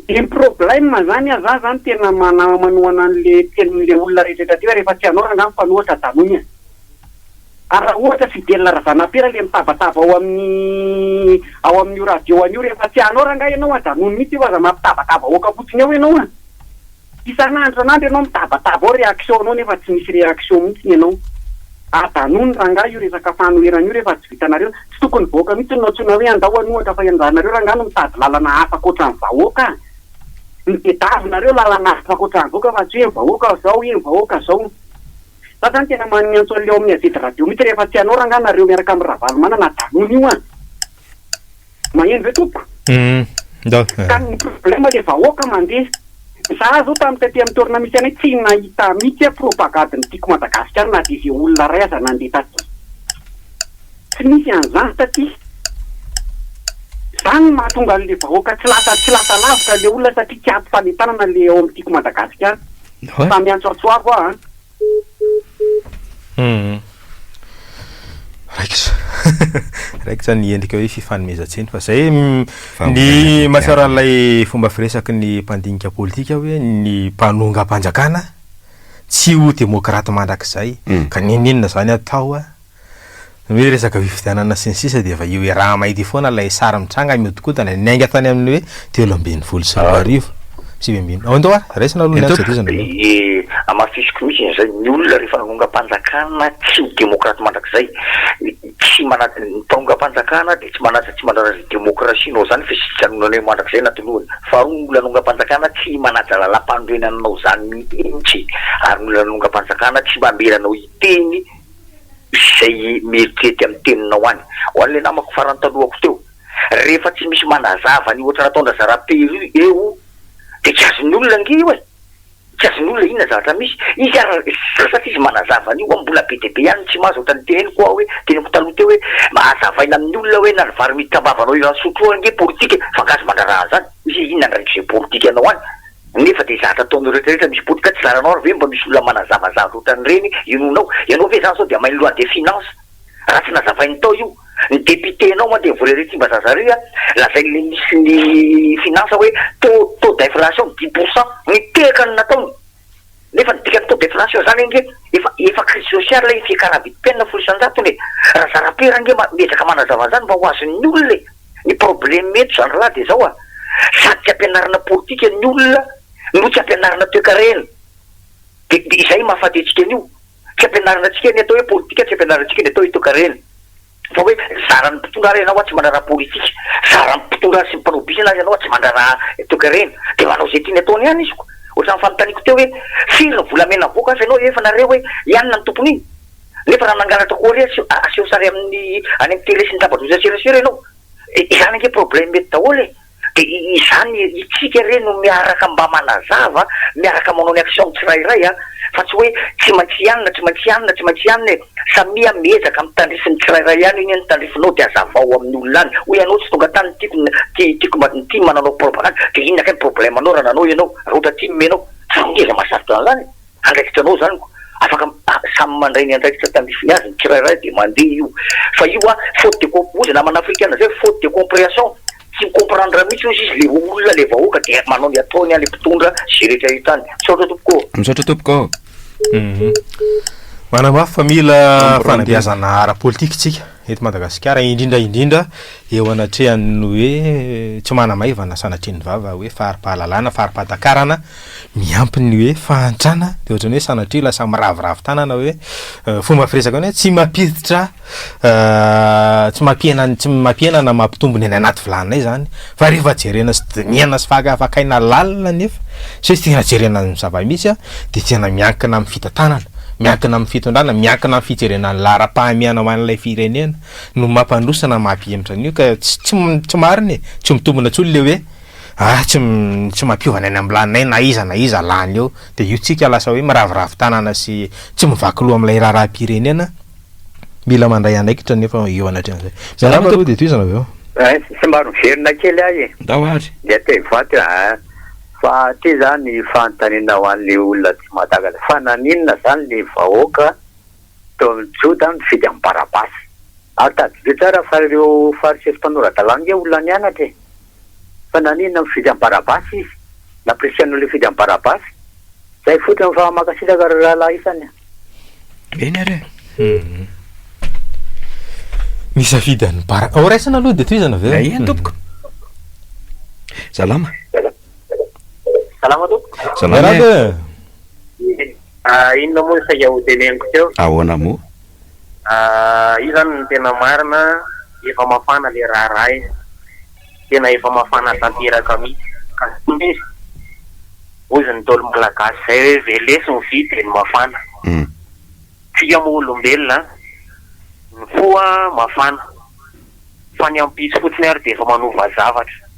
de problème zany aza zany tena manohana an'le tenin'le olona rehetra teo rehefa tsy hanao rangano mpanohatra danony raha ohatra fidelina razanapera le mitabataba ao amin'ny radio an'io rehefa tsy hanao ranga ianao adanony mihitsy io aza mampitabataba oka fotsiny ao ianao isan'andro san'andro ianao mitabataba ao réaction anao nefa tsy misy réaction mihitsy ianao adanony ranga io resaka fanoherana io rehefa tsy vitanareo tsy tokony voaka mihitsy nao tsona hoe andao anohatra fa ianjanareo rangano mitady lalana hafa koatra ny vahoaka nitetavinareo lalana hafa koatra ny vahoaka fa tsy hoe vahoaka zao vahoaka zao fa zany tena maniantso an'leo amin'ny azety radio mihitsy rehefa tsy hanao ranga nareo miaraka amin'ny ravalo manana danony io magneno ve tompo ka ny problème le vahoaka mandeha za zao tamin'ny taty amin'ny torina misy anay tsy nahita mihitsy a propagande ny tiako Madagasikara na de ze olona ray aza nandeha taty tsy misy an'izany taty zany mahatonga an'le vahoaka tsy lasa lavitra le olona satria tsy aty fanetanana le ao amin'ny tiako Madagasikara fa miantso atsoavo a raiky zany endrika hoe fifanomezantseny fa zay ny mahatsiaro an'ilay fomba firesaky ny mpandinika politika hoe ny mpanonga mpanjakana tsy ho demokraty mandrakizay ka ninina zany atao a hoe resaka fifidianana sy ny sisa de efa io hoe raha mahity foana lay sary mitranga miodikodana nainga tany amin'ny hoe 3.20 sy 4 sivy ao ndao raisina aloha niatsatezana amafisiko misy zay ny olona rehefa nanonga-mpanjakana tsy ho demokraty mandrakizay tsy manata nitaonga-mpanjakana de tsy manata demokrasia nao zany fa sy janonanao mandrakizay natoloany fa olona nanonga-mpanjakana tsy manata lalam-pandroenanao zany mihitsy ary olona nanonga-mpanjakana tsy mameranao iteny zay meritety amin'ny teninao any ho an'le namako farany talohako teo rehefa tsy misy manazava ny ohatra nataonda zara-pelo eo de tsy azon'ny olona nge io tsy azon'olona inona zavatra misy izy satria izy manazava an'io mbola be de be ihany tsy mahazo ohatrany teneny koa hoe teneko taloha teo hoe mahazavaina amin'ny olona hoe na vary mitambavanao io ansotro nge politika fa gazo mandraraha zany izy inona ndraiky zay politika anao any nefa de zatra ataonao rehetrarehetra misy politika tsy zaranao ary ve mba misy olona manazavazava ohatran'ireny inonao ianao ve zany sao de mainy loi de finance raha tsy nazavainy tao io ny député nao moa de vorerety mba zazare lazay le misy ny finance hoe taux d'inflation 10% miteka ny nataony nefa nidikany taux d'inflation zany nge efa crise sociale la fiakara vidim-penina folo isanjato raha zara-pera nge miezaka manazava zany mba ho azon'ny olona ny problème eto zany raha de zao sady tsy ampianarana politika ny olona no tsy ampianarana toekarena de izay mahafaty antsika an'io tsy ampianarana antsika ny atao hoe politika tsy ampianarana antsika ny atao hoe toekarena fa hoe zarany mpitonga ary ianao tsy mandraraha politika zarany mpitonga sy mpanobisy anazy ianao tsy mandraraha toekarena de manao zay tiany ataony ihany izy ohatrany fanotaniko teo hoe firy volamena voaka azy ianao efa nareo hoe ianona ny tompony iny nefa raha nangalatra kory aseho sary amin'ny any amin'ny télé sy ny tabatroza serasera ianao izany nge problème mety daholo de izany itsika reny no miaraka mba manazava miaraka manao ny action tsirairay a fa tsy hoe tsy maintsy ianona samia miezaka mitandrifiny tsirairay ihany iny nitandrifinao de azavao amin'ny olona any hoe ianao tsy tonga tany tiako mananao propagande de inona kay problème anao raha nanao ianao rotra ty menao ngeza masarotra an'izany andraikitra anao zany afaka samy mandray ny andraikitra tandrifiny azy ny tsirairay de mandeha io fa io a faute de ozy namana africaine zay faute de compréhension tsy comprendre mihitsy izy le olona le vahoaka de manao ny ataony any mpitondra sy rehetra hitany misaotra tompoko manamafy fa mila fanabeazana ara-politika tsika eto Madagasikara indrindra eo anatrehany hoe tsy manamaivana sanatriany vava hoe faripahalalana faripahan-takarana miampy ny hoe fahantrana de ohatrany hoe sanatria lasa miravoravo tanana hoe fomba firesaka hoe tsy mampiditra tsy mampienana mampitombony any anaty vilanay zany fa rehefa jerena sy diniana sy fakafakaina lalina nefa sy hoe tena jerena ny zava-misy de tena miankina amin'ny fitantanana miankina amin'ny fitondrana miankina amin'ny fijerena ny lara-pahamiana ho an'ilay firenena no mampandrosana mampihemitra an'io ka tsy mariny tsy mitombona tsy olo le hoe tsy mampiovana any amin'ny laninay na iza lany eo de io tsika lasa hoe miravoravo tanana sy tsy mivaky loha amin'ilay raha-pirenena mila mandray andraikitra nefa eo anatrehan'izay zalama aloha de toizana aveo sy maro miverina kely ahy dahoary de te vaty fa ty zany fanontaniana ho an'le olona tsy madagaly fa naninona zany le vahoaka tolotsoda mifidy amin'ny barabasy atady tsara fa ireo farisefy mpanoradalange olona nianatra fa naninona mifidy amin'ny barabasy izy napresianao le fidy amin'ny barabasy zay fotriny fa makasitaka rahalahy isany eny are misafidy any raisana aloha de toizana aveo eny tompoko salama salama inona moa saika ho teneniko teo ahoana moa io zany ny tena marina efa mafana le raharaha tena efa mafana tanteraka mihitsy ka ozy ny tolo malagasy zay hoe velesy ny vy de ny mafana tsika moa olombelona ny foa mafana fa ny ampisy fotsiny ary de efa manova zavatra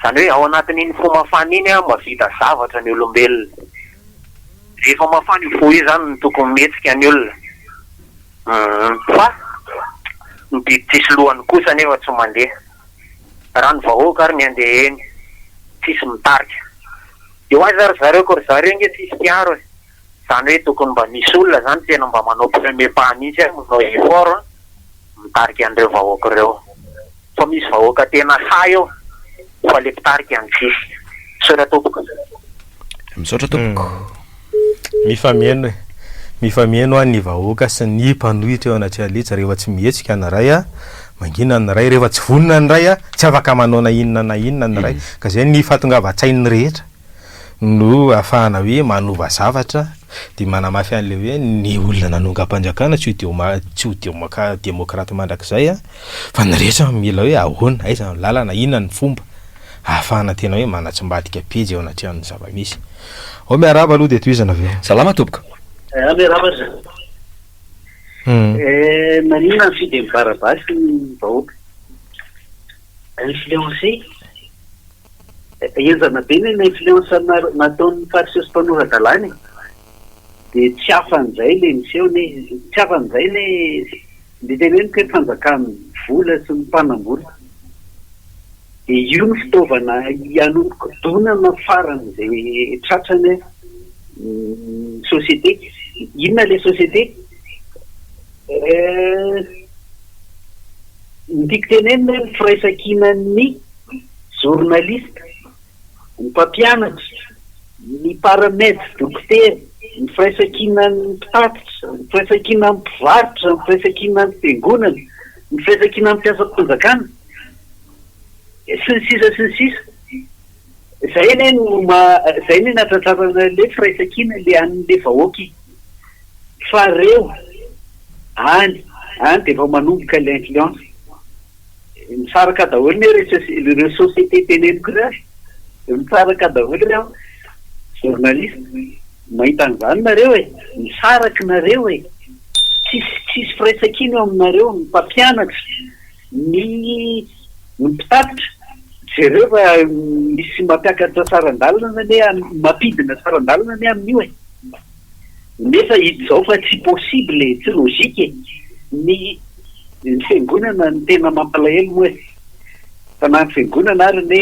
zany hoe ao anatin'iny fo mafana iny mavita zavatra ny olombelona rehefa mafana io fo io zany ny tokony metsika ny olona fa ny biby tsisy lohany kosa nefa tsy mandeha raha ny vahoaka ary ny andeha eny tsisy mitarika de hoazy ary zareo kory zareo nge tsisy piaro zany hoe tokony mba misy olona zany tena mba manao premier pas mihitsy manao effort mitarika an'ireo vahoaka ireo fa misy vahoaka tena sa eo fa le mpitarika any tsisy misaotra tompoko misaotra tompoko mifamieno any vahoaka sy ny mpanohitra eo anaty alitsy rehefa tsy mihetsika ny ray mangina ny ray rehefa tsy vonina ny ray tsy afaka manao na inona ny ray ka zay ny fahatongavatsainy rehetra no ahafahana hoe manova zavatra de manamafy an'le hoe ny olona nanonga-panjakana tsy ho demokraty mandrakizay fa ny rehetra mila hoe ahoana aiza ny lalana inona ny fomba ahafahana tena hoe manatsimbadika pejy eo anatrehan'ny zava-misy ao miaraba aloha de toizana aveo salama tompoko miaraba maninona ny fidy amin'ny barabasy ny vahoaka influencé enzana be ny influence nataon'ny farisesy mpanoradalany de tsy afan'izay le miseho tsy afan'izay le teneniko hoe fanjakany vola sy ny mpanambola de io ny fitaovana ianomiko donana faran'izay tratrany société inona le société nytiako tenenina ny firaisakinan'ny journaliste ny mpampianatra ny paramètre dokotera ny firaisakinan'ny mpitatitra ny firaisakinan'ny mpivarotra ny firaisakinan'ny fiangonana ny firaisakinan'ny mpiasa-mpanjakana sy ny sisa zay ne natratrarana le firaisakina le an'le vahoaky fa reo any de efa manomboka le influence misaraka daholo ne reo société teneniko reo misaraka daholo reo journaliste mahita an'izany nareo misaraky nareo tsisy firaisakina eo aminareo ny mpampianatra ny mpitatitra zareo fa misy mampiakatra sarandalana ne mampidina sarandalana ne amin'io e nefa hity zao fa tsy possible tsy logike ny fiangonana ny tena mampalahelo moa e fa na ny fiangonana ary ne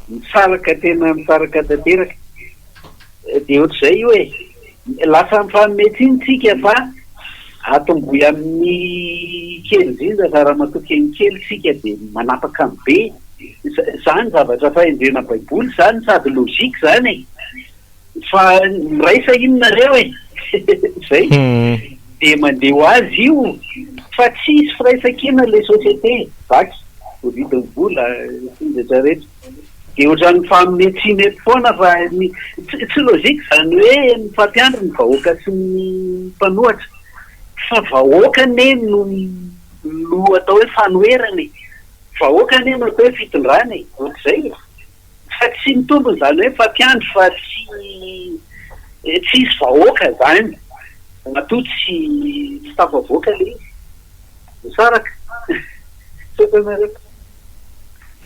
misaraka tena misaraka tanteraka de ohatr'izay io e lasa mifanometsiny fa atomboy amin'ny kely indrindra fa raha matokeny kely sika de manapaka ny be zany zavatra fahendrena baiboly zany sady logika zany e fa miraisa inonareo e zay de mandeha ho azy io fa tsisy firaisakena le société vaky vovidiny vola sindratra rehetra de ohatran'ny fanometsiny eto foana fa tsy logika zany hoe ny fampiandro ny vahoaka sy ny mpanohatra fa vahoaka ne no atao hoe fanoherany vahoaka ne no atao hoe fitondrany ohatr'izay fa tsy mitombony zany hoe fampiandro fa tsisy vahoaka zany matoa tsy tafavoaka le izy misaraka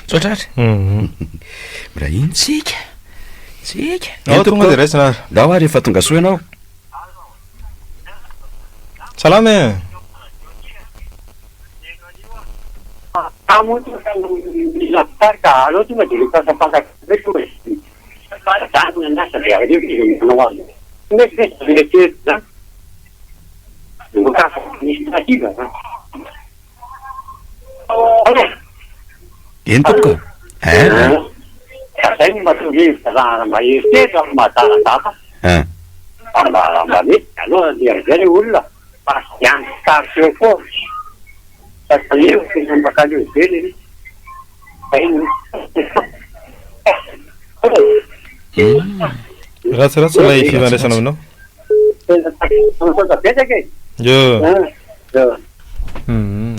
tsotratra mira iny tsika tonga de raisina dao ary efa tonga soa ianao salama allo tonga de eny tompoko zay mahatonga raha mba eritretra mahadaladaka mba mety aloha le zay le olona fa iantareo foa eo tembakale vely ratsiratsy lay fifandraisana aminao yo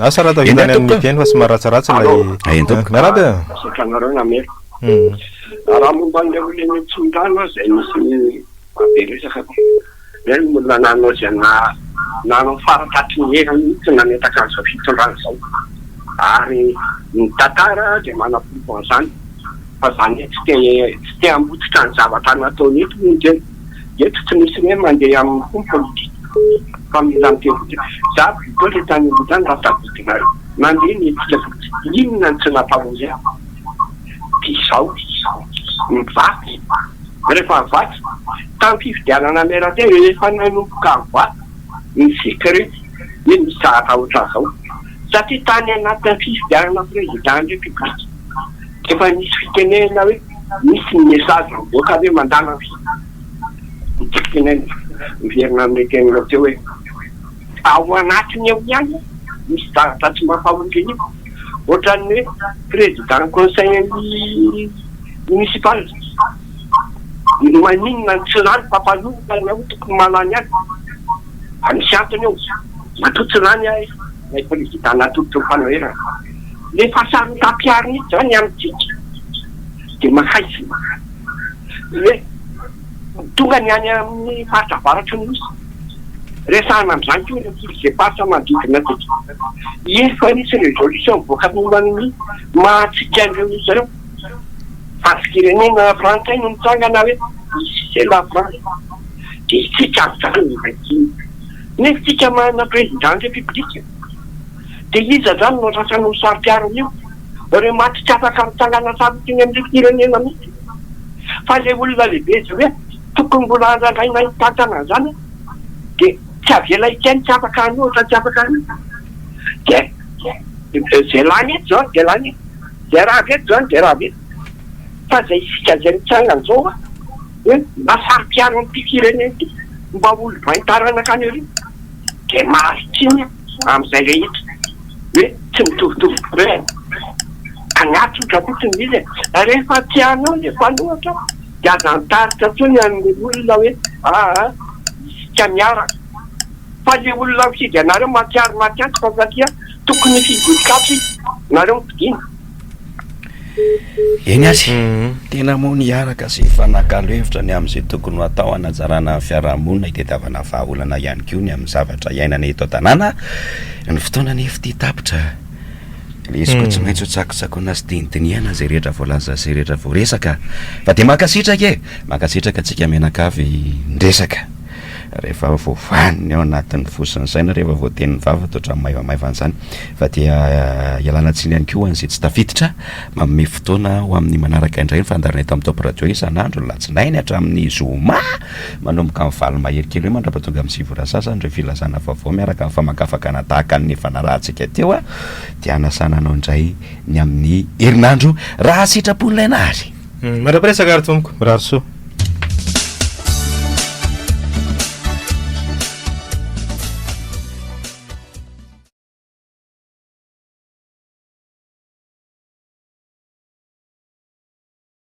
asa raha tavitany amin'ny piainy fa sy maharatsaratsy lay miaraby sitranareo nameko raha momba an'ilay olona tsy mirano zay misy maberesaka zay olona nanao zay nanao faratratry ny hera mihitsy nanetaka an'izao fitondrana zao ary ny tantara de manapompo an'izany fa zany tsy te ambotsitra ny zavatra nataony eto monjeny eto tsy misy hoe mandeha amin'ny fomba politika fa mila miteny za le tany zany raha tadidinareo mandeha ny etika inona ny tsy nataozy izao mivaky rehefa vaky tamin'ny fifidianana meratea efa nanomboka vaky ny secret hoe misy sahatra ohatran'izao satria tany anatin'ny fifidianana président république efa misy fitenena hoe misy ny message mivoaka hoe mandana fitenena miverina amin'ny tenina teo hoe ao anatiny eo ihany misy zavatra tsy mampahondreny ohatran'ny hoe président conseil municipal maninona ny tsy rany pampanoka ao tokony malany any misy antony eo matoa tsy rany lay président natototro fanoherana le fasary tampiariny zany amitsika de mahaisy hoe tonga ny any amin'ny faritra avaratry ny misy resahana am'izany ko ze paritra manodidina ty efa nisy résolution mivoaka momban'ny mahatsika an'ireo misy reo fasikirenena frantsay no mitsangana hoe c'est la France de isika zany nefa tsika manana président république de iza zany no sasany ho sary-piarona io reo maty tsy afaka mitsangana sarytiny am'ireo firenena mihitsy fa le olona lehibe zay hoe tokony mbola andradraina hitantana zany de tsy avela ikany tsy afaka any ohatra tsy afaka any de zay lany eto zany de lany zay raha veto zany de raha veto fa zay isika zay mitsangana zao hoe masary-piarona ty firenena ty mba olo vaintarana akany io de maritsiny am'izay rehetra hoe tsy mitovitovy hoe agnatrotra fotsiny izy rehefa tianao le mpanohatra de azantaritra tsony amin'ny olona hoe isika miaraka fa le olona fidy anareo matsiary matianty fa satria tokony figodikatsy nareo mipidina eny azy tena moa niaraka sy fanakalo hevitra ny am'izay tokony ho atao anajarana fiarahamonina itediavana vahaolana ihany koa ny amin'ny zavatra iainana eto an-tanàna ny fotoana ny efity tapitra le izy koa tsy maintsy ho tsakotsakona sy tinitiniana zay rehetra voalaza zay rehetra voaresaka fa de makasitraka makasitraka atsika menakavy ndresaka rehefa voavaniny ao anatin'ny fosiny saina rehefa voatenin'ny vava totra maivamaivana zany fa dia ialana tsiny ihany koa an'izay tsy tafiditra manome fotoana ho amin'ny manaraka indray ny fandarana eto amin'ny Top Radio isan'andro latsinainy hatramin'ny zoma manomboka amin'ny valo mahery kely hoe mandrapatonga amin'ny sivy rasasany ireo filazana vaovao miaraka amin'ny famakafakana tahaka ny fanarahantsika teo dia anasana anao indray ny amin'ny herinandro raha sitrapon'ilay nary mandraparesaka ary tompoko raroso